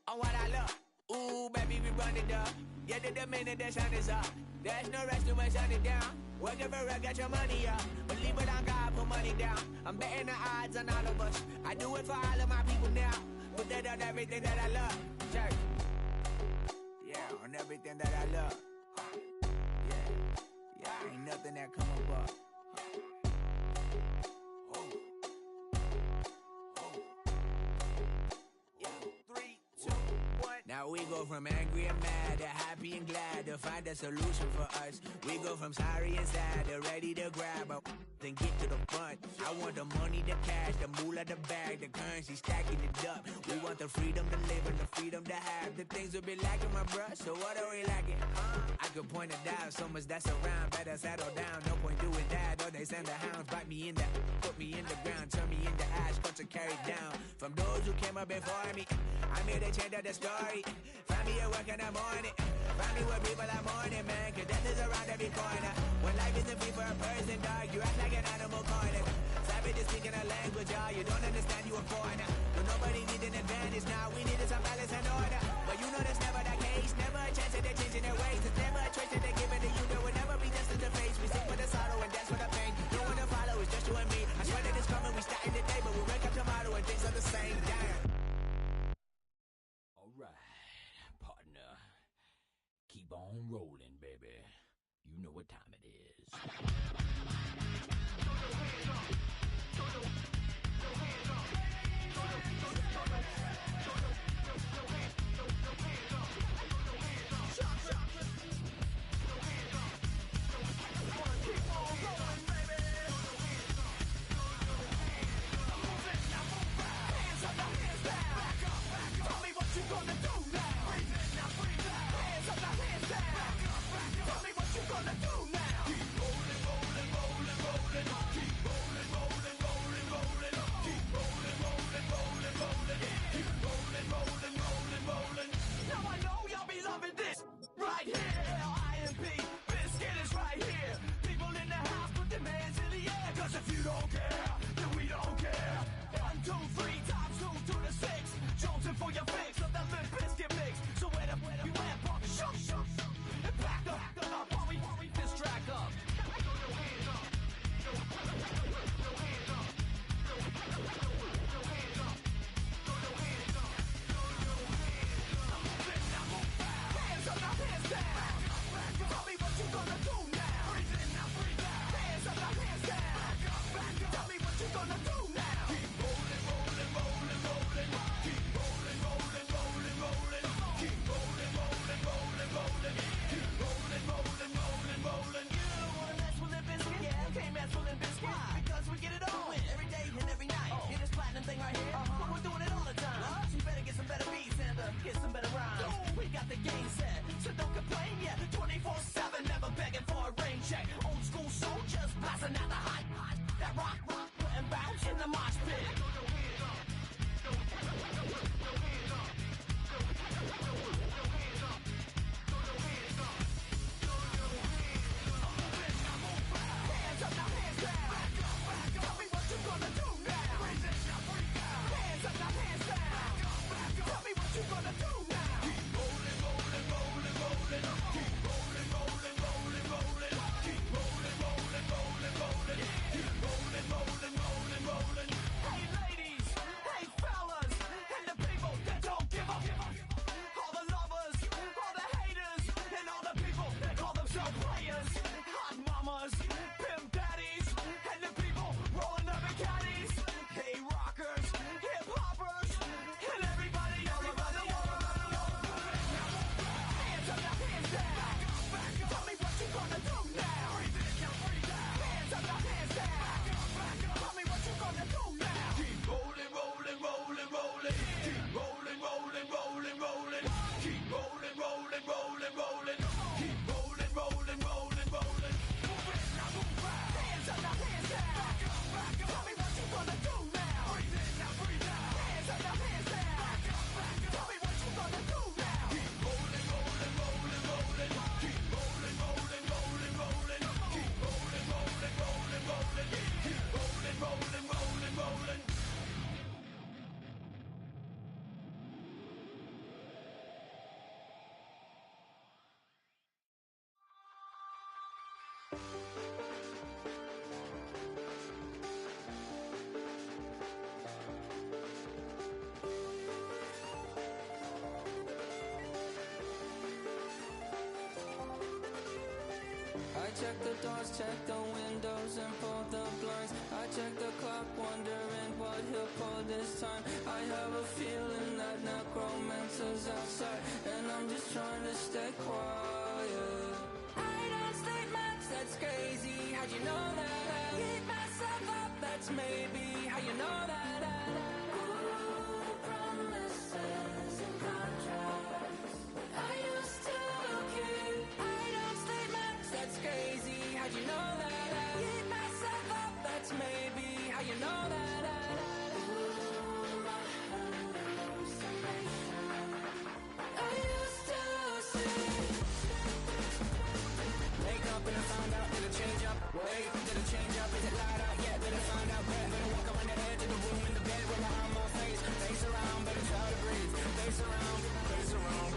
on what I love. Ooh, baby, we run it up. Yeah, the minute the sun is up, there's no rest to my shut it down. Working for it, get your money up. Believe it on God, put money down. I'm betting the odds on all of us. I do it for all of my people now. Put that on everything that I love. Church. Yeah, on everything that I love. Yeah, ain't nothing that come above. Now we go from angry and mad to happy and glad to find a solution for us. We go from sorry and sad to ready to grab up and get to the front. I want the money, the cash, the moolah, the bag, the currency, stacking it up. We want the freedom to live and the freedom to have. The things will be lacking, my bruh, so what are we lacking? I could point it out, so much that's around. Better settle down, no point doing that. Or they send the hounds, bite me in the, put me in the ground, turn me into ash, cut to carry down. From those who came up before me, I'm here to change up the story. Find me at work in the morning, find me where people are mourning, man, cause death is around every corner. When life isn't free for a person, dog, you act like an animal corner. Savage is speaking a language, y'all, you don't understand, you a foreigner. But nobody needs an advantage now, we needed some balance and order. But you know that's never the case, never a chance that they're changing their ways. It's never a choice that they're giving to you, there will never be justice to face. We sing for the sorrow and dance for the pain. No one to follow, it's just you and me. I swear that it's coming, we starting today, but we wake up tomorrow and things are the same. Damn. Keep on rolling, baby. You know what time it is. check the doors, check the windows, and pull the blinds. I check the clock, wondering what he'll pull this time. I have a feeling that necromancer's outside, and I'm just trying to stay quiet. I don't state maps, that's crazy. How'd you know that? I keep myself up, that's maybe how you know that. Ooh, promises and contracts I used to keep. I don't state maps, that's crazy. How'd you know that? I keep myself up, that's maybe how you know that. Ooh, my hallucination I used to see. Wake up and I found out, did it change up? Wait, did it change up? Is it light out? Yeah, did it find out? Better walk around the edge of the room in the bed where I have my face. Face around, better try to breathe. Face around, face around.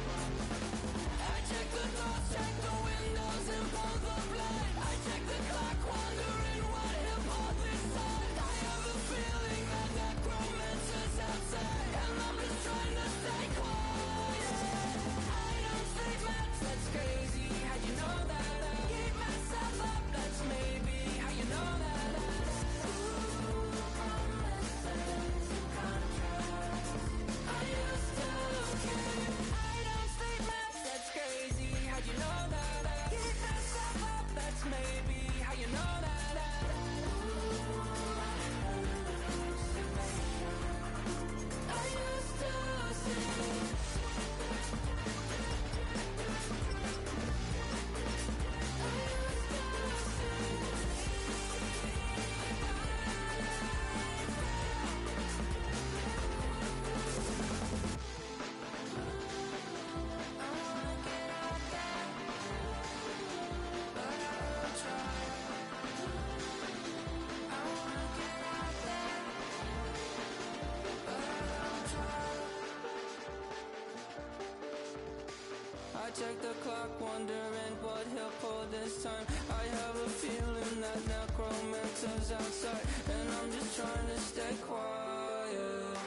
I check the doors, check the windows, and pull the blind. I check the clock, wondering what he'll pull this time. I have a feeling that necromancer's outside, and I'm just trying to stay quiet. I don't state maps, that's crazy. How'd you know that? I keep myself up, that's maybe how you know that. Ooh, promises and contracts I used to keep. I don't state maps, that's crazy. How'd you know that? I keep myself up, that's maybe how you know that. Ooh, my hallucination I used to see. I check the clock, wondering what he'll pull this time. I have a feeling that necromancer's outside, and I'm just trying to stay quiet.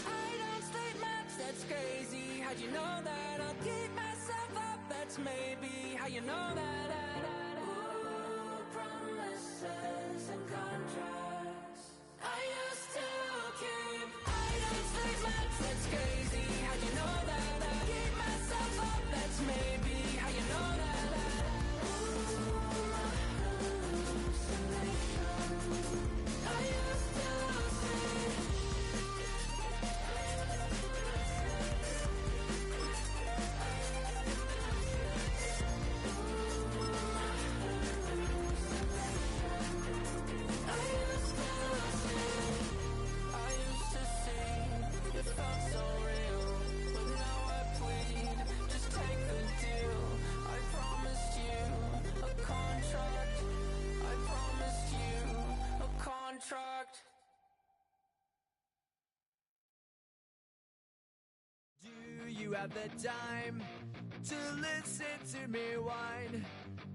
I don't state maps, that's crazy. How'd you know that? I'll keep myself up, that's maybe how you know that. Ooh, promises and contracts I used to keep. I don't state maps, that's crazy. How'd you know that? I keep myself up, that's maybe how you know that. Ooh, my hallucination I used to see. Contract. Do you have the time to listen to me whine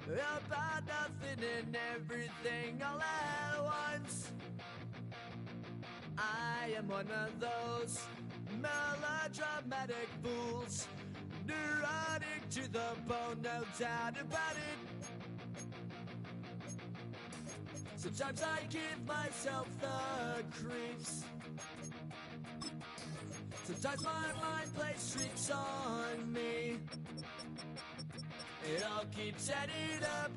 about nothing and everything all at once? I am one of those melodramatic fools, neurotic to the bone, no doubt about it. Sometimes I give myself the creeps. Sometimes my mind plays tricks on me. It all keeps adding up.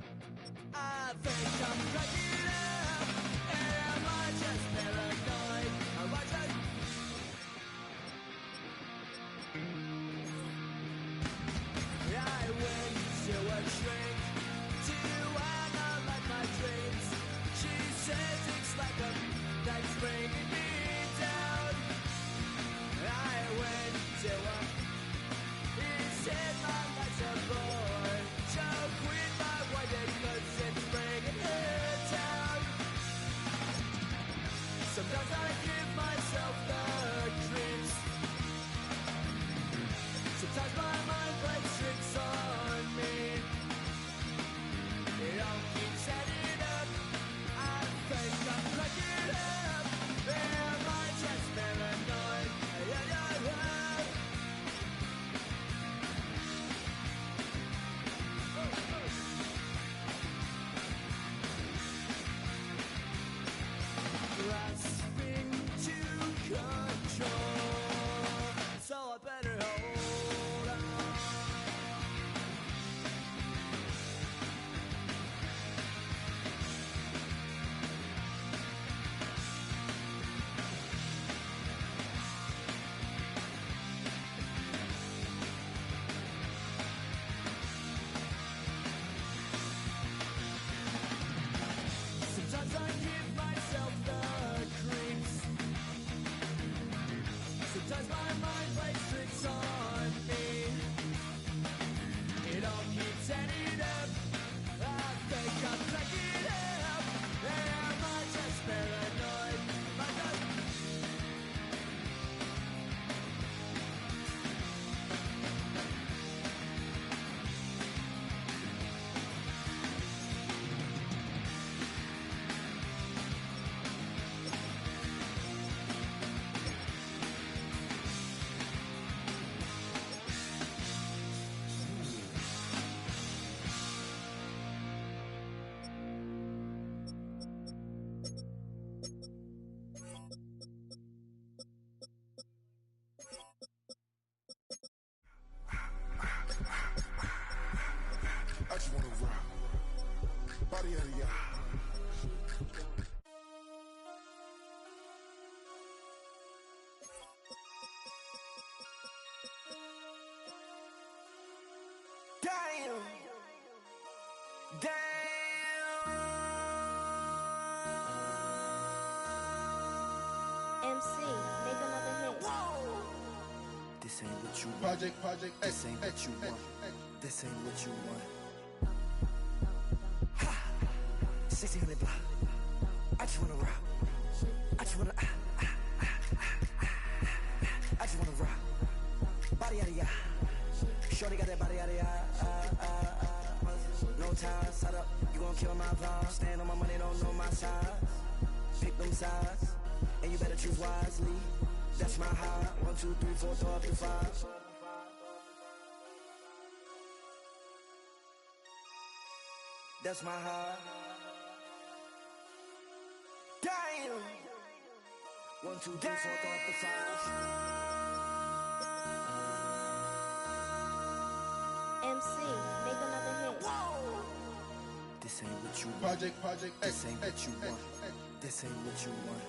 I think I'm cracking up. Am I just paranoid? Am I just... I went to a shrink to analyze my dreams. She says it's like a that's bringing me down. I went to a he said my life's a bore. So quit my white cause it's bringing her down. Sometimes know, so I better hold on. Sometimes I give myself the creeps. Sometimes my mind plays tricks on me. It all keeps adding up. I think I'm cracking up. Am I just paranoid? I got I just wanna rock. Body out of ya. damn. MC, make another hit. This ain't what you want. Project This ain't what you want. This ain't what you want. Ha! 1600 block. I just wanna rock. I just wanna I just wanna rock. Body out of ya. Shorty got that body out of ya. No time, set up. You gon' kill my vibe. Stand on my money, don't know my size. Pick them sides, and you better choose wisely. That's my high. 1, 2, 3, 4, throw up to 5. That's my high. Damn. 1, 2, 3, 4, throw up to 5. MC, make another hit. This ain't what you want. Project This ain't what you want. This ain't what you want.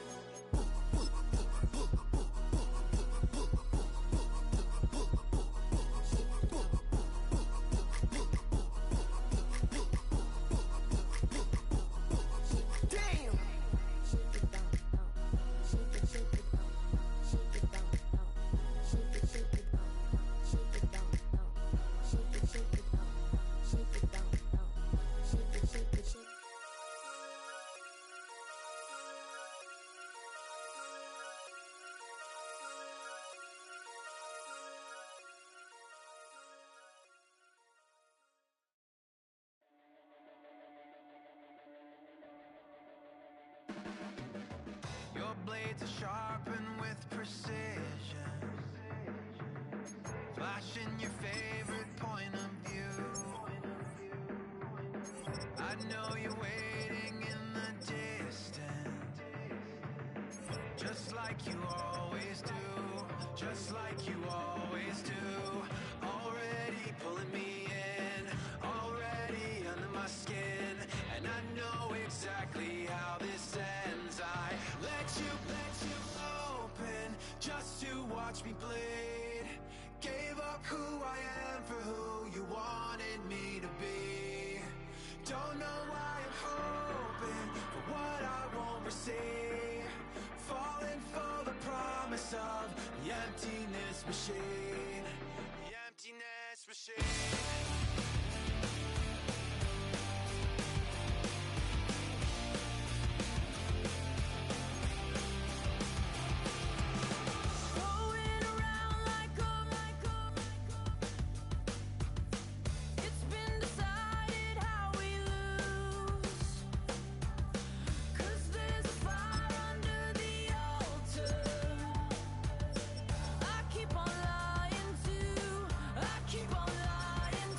Your blades are sharpened with precision, flashing your favorite point of view. I know you're waiting in the distance, just like you always do, just like you always do. Already pulling me in, already under my skin, and I know exactly how this ends. I let you open just to watch me bleed. Gave up who I am for who you wanted me to be. Don't know why I'm hoping for what I won't receive. Falling for the promise of the emptiness machine. The emptiness machine. I keep on lying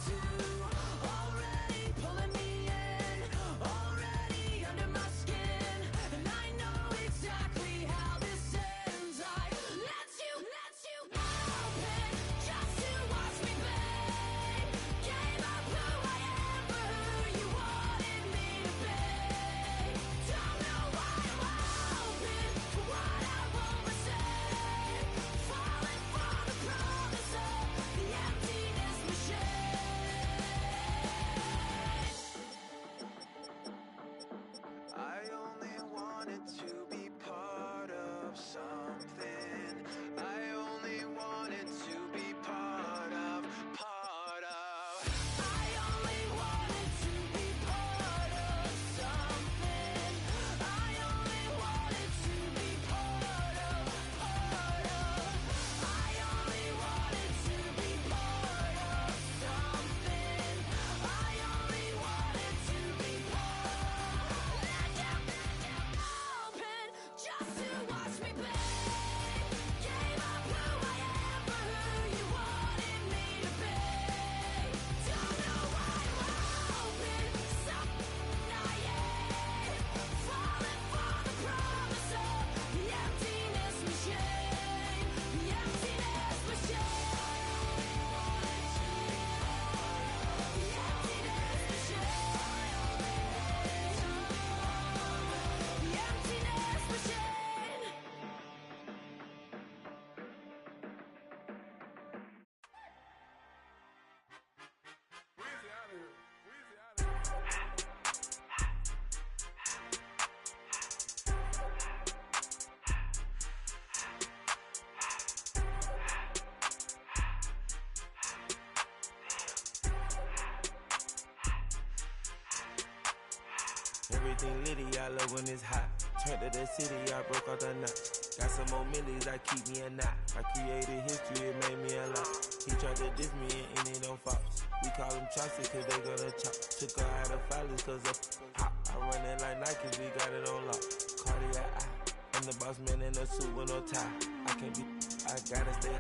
Everything litty, I love when it's hot. Turned to the city, I broke out the notch. Got some more millies, I keep me a knot. I created history, it made me a lot. He tried to diss me and it don't fox. We call them Chaucer cause they gonna chop. Took her out of filers cause of hot. I run it like Nike, we got it on lock. Cardiac eye. I'm the boss man in a suit with no tie. I can't be, I gotta stay.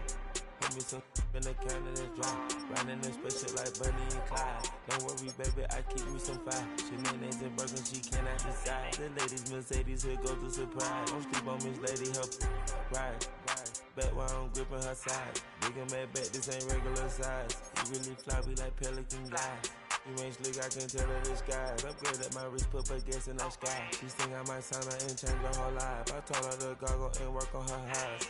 Put me some in the can of this dry. Riding this spaceship like Bunny and Clyde. Don't worry, baby, I keep me some fire. Shenanigans and burgers, she cannot decide. The ladies, Mercedes, here goes the surprise. Don't sleep on Miss Lady, help ride. Bet while I'm gripping her side. Big and mad bet, this ain't regular size. You really floppy like Pelican guys. You ain't slick, I can tell her disguise. Upgrade at my wrist, put her gas in the sky. She think I might sign her and change her whole life. I told her to goggle and work on her eyes.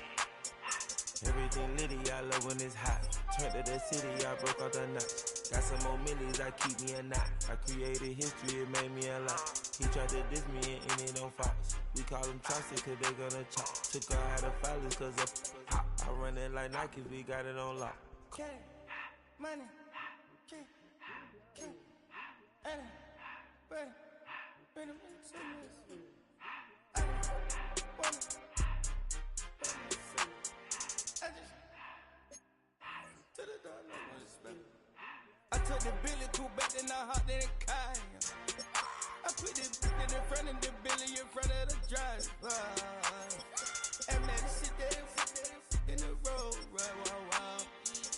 Everything litty, I love when it's hot. Turned to the city, I broke out the notch. Got some more millies, I keep me a knot. I created history, it made me a lot. He tried to diss me and it don't fox. We call them Chaucer cause they gonna chop. Took her out of filers cause of hot. I run it like Nike, we got it on lock. Okay, money, okay, okay, ready, I took the Billy cool back then I hopped in the car. I put the in front of the Billy in front of the driver. And man, sit there in the road, right, wow.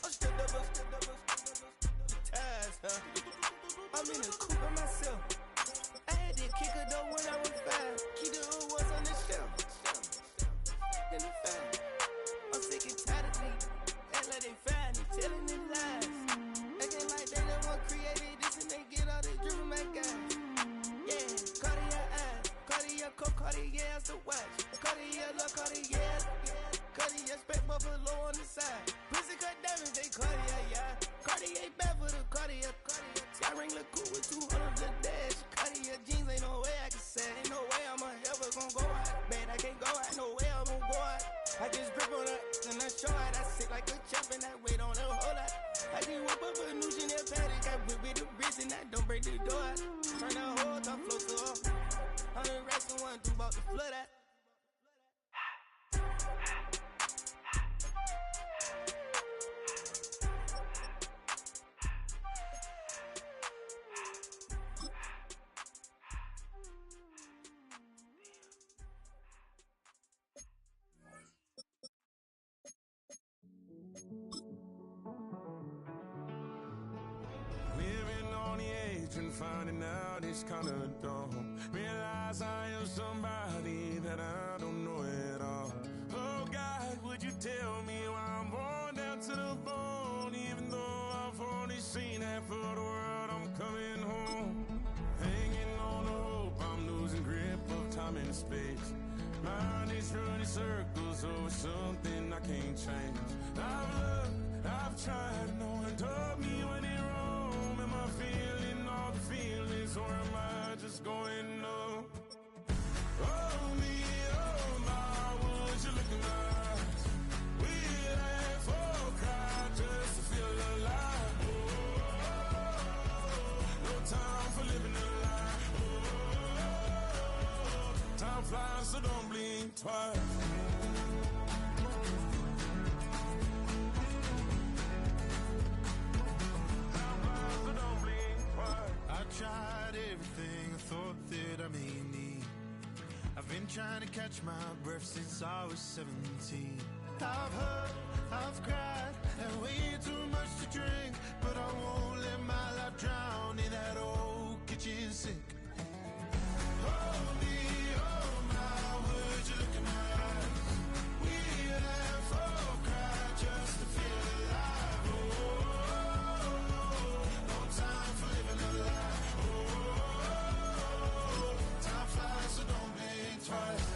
I'm still double, the tires, I'm in the coupe by myself. I had to kick her though when I was 5. Keep the old ones on the shelf. In the fan. I'm sick and tired of me. Act like they find me, telling them lies. Acting like they the one created this and they get all this driven my guys. Yeah, Cartier eyes, Cartier coat, Cartier as the watch. Cartier look, Cartier, Cartier spec buffalo on the side. Pussy cut diamonds, they Cartier, yeah. Cartier bad for the Cartier. Sky ring look cool with 200 the dash. Cartier jeans, ain't no way I can say. Ain't no way I'm ever gonna go out. Man, I can't go out, no way I'm gonna go out. I just grip on her and I show out. I sit like a chump and I wait on her whole lot. I just whip up a new Chanel paddock. I whip with the wrist and I don't break the door out. Turn the whole top float to off. 100 racks and one through about the flood out. Finding out it's kinda dumb. Realize I am somebody that I don't know at all. Oh God, would you tell me why I'm worn down to the bone? Even though I've only seen half of the world, I'm coming home. Hanging on the hope, I'm losing grip of time and space. Mind is running circles over something I can't change. I've looked, I've tried, no one told me when it wrong. Am I feeling all the feelings or am I just going numb? Oh me, oh my, would you look in my eyes? We laugh or cry just to feel alive. Oh, no time for living a lie. Oh, time flies, so don't blink twice. I tried everything I thought that I may need. I've been trying to catch my breath since I was 17. I've hurt, I've cried, and way too much to drink. But I won't let my life drown in that old kitchen sink. Oh me, oh my, would you look in my eyes? We laugh or cry just to feel alive. Oh, no time for living a lie. Time flies, so don't blink twice.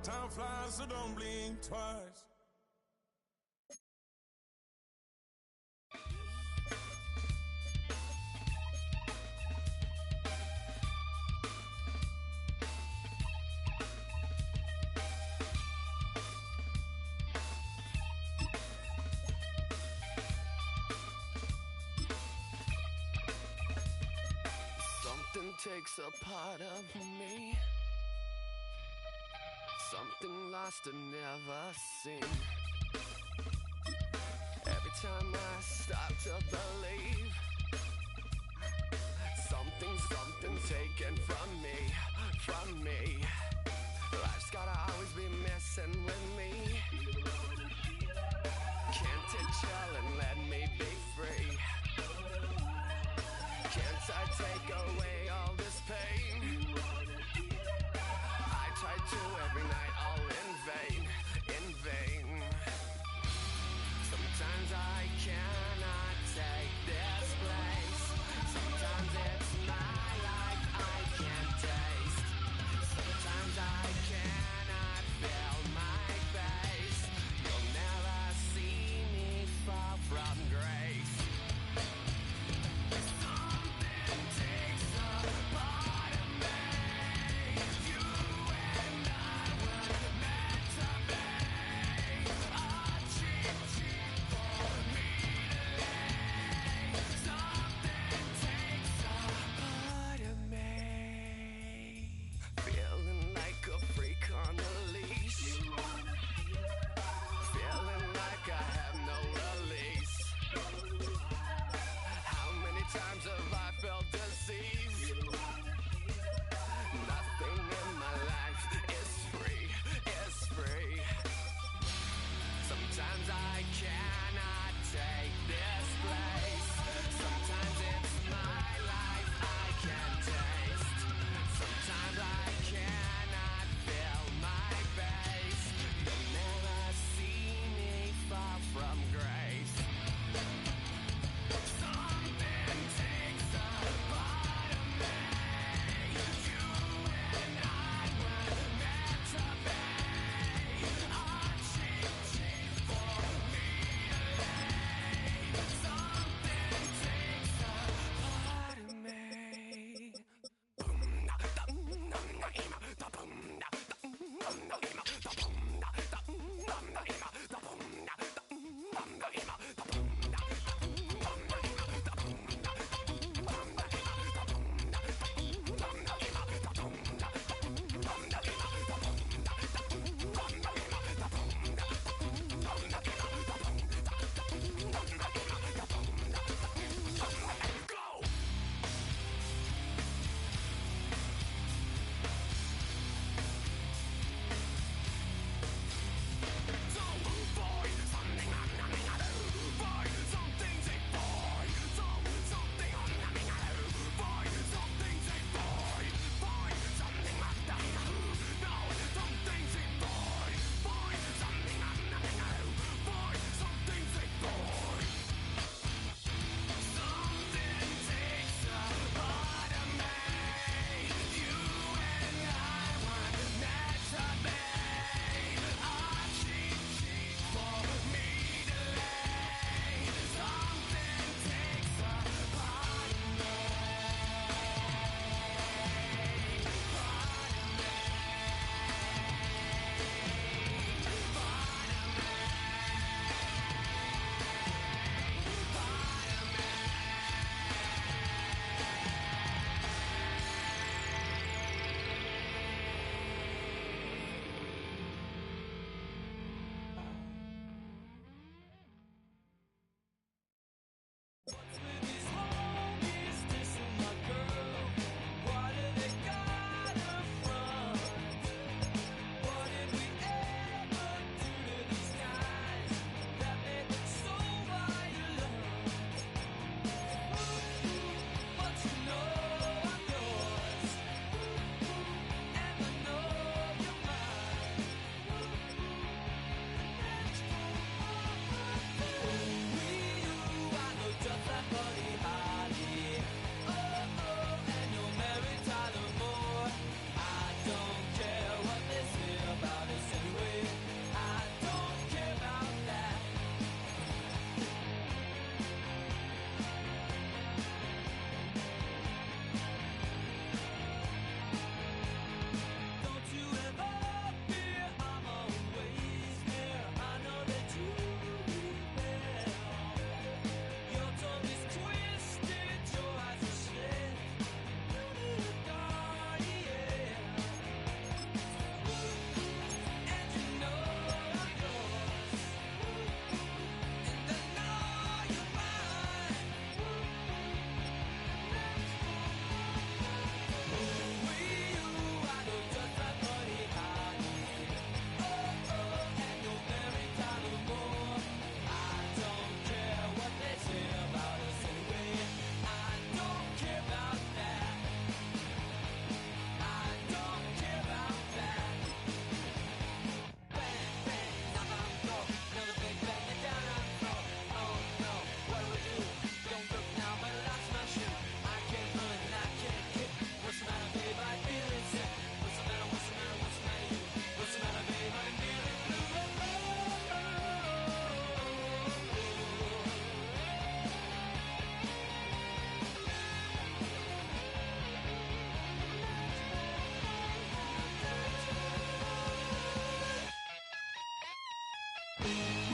Time flies, so don't blink twice. Something takes a part of me, something lost and never seen. Every time I start to believe, something's taken from me, from me.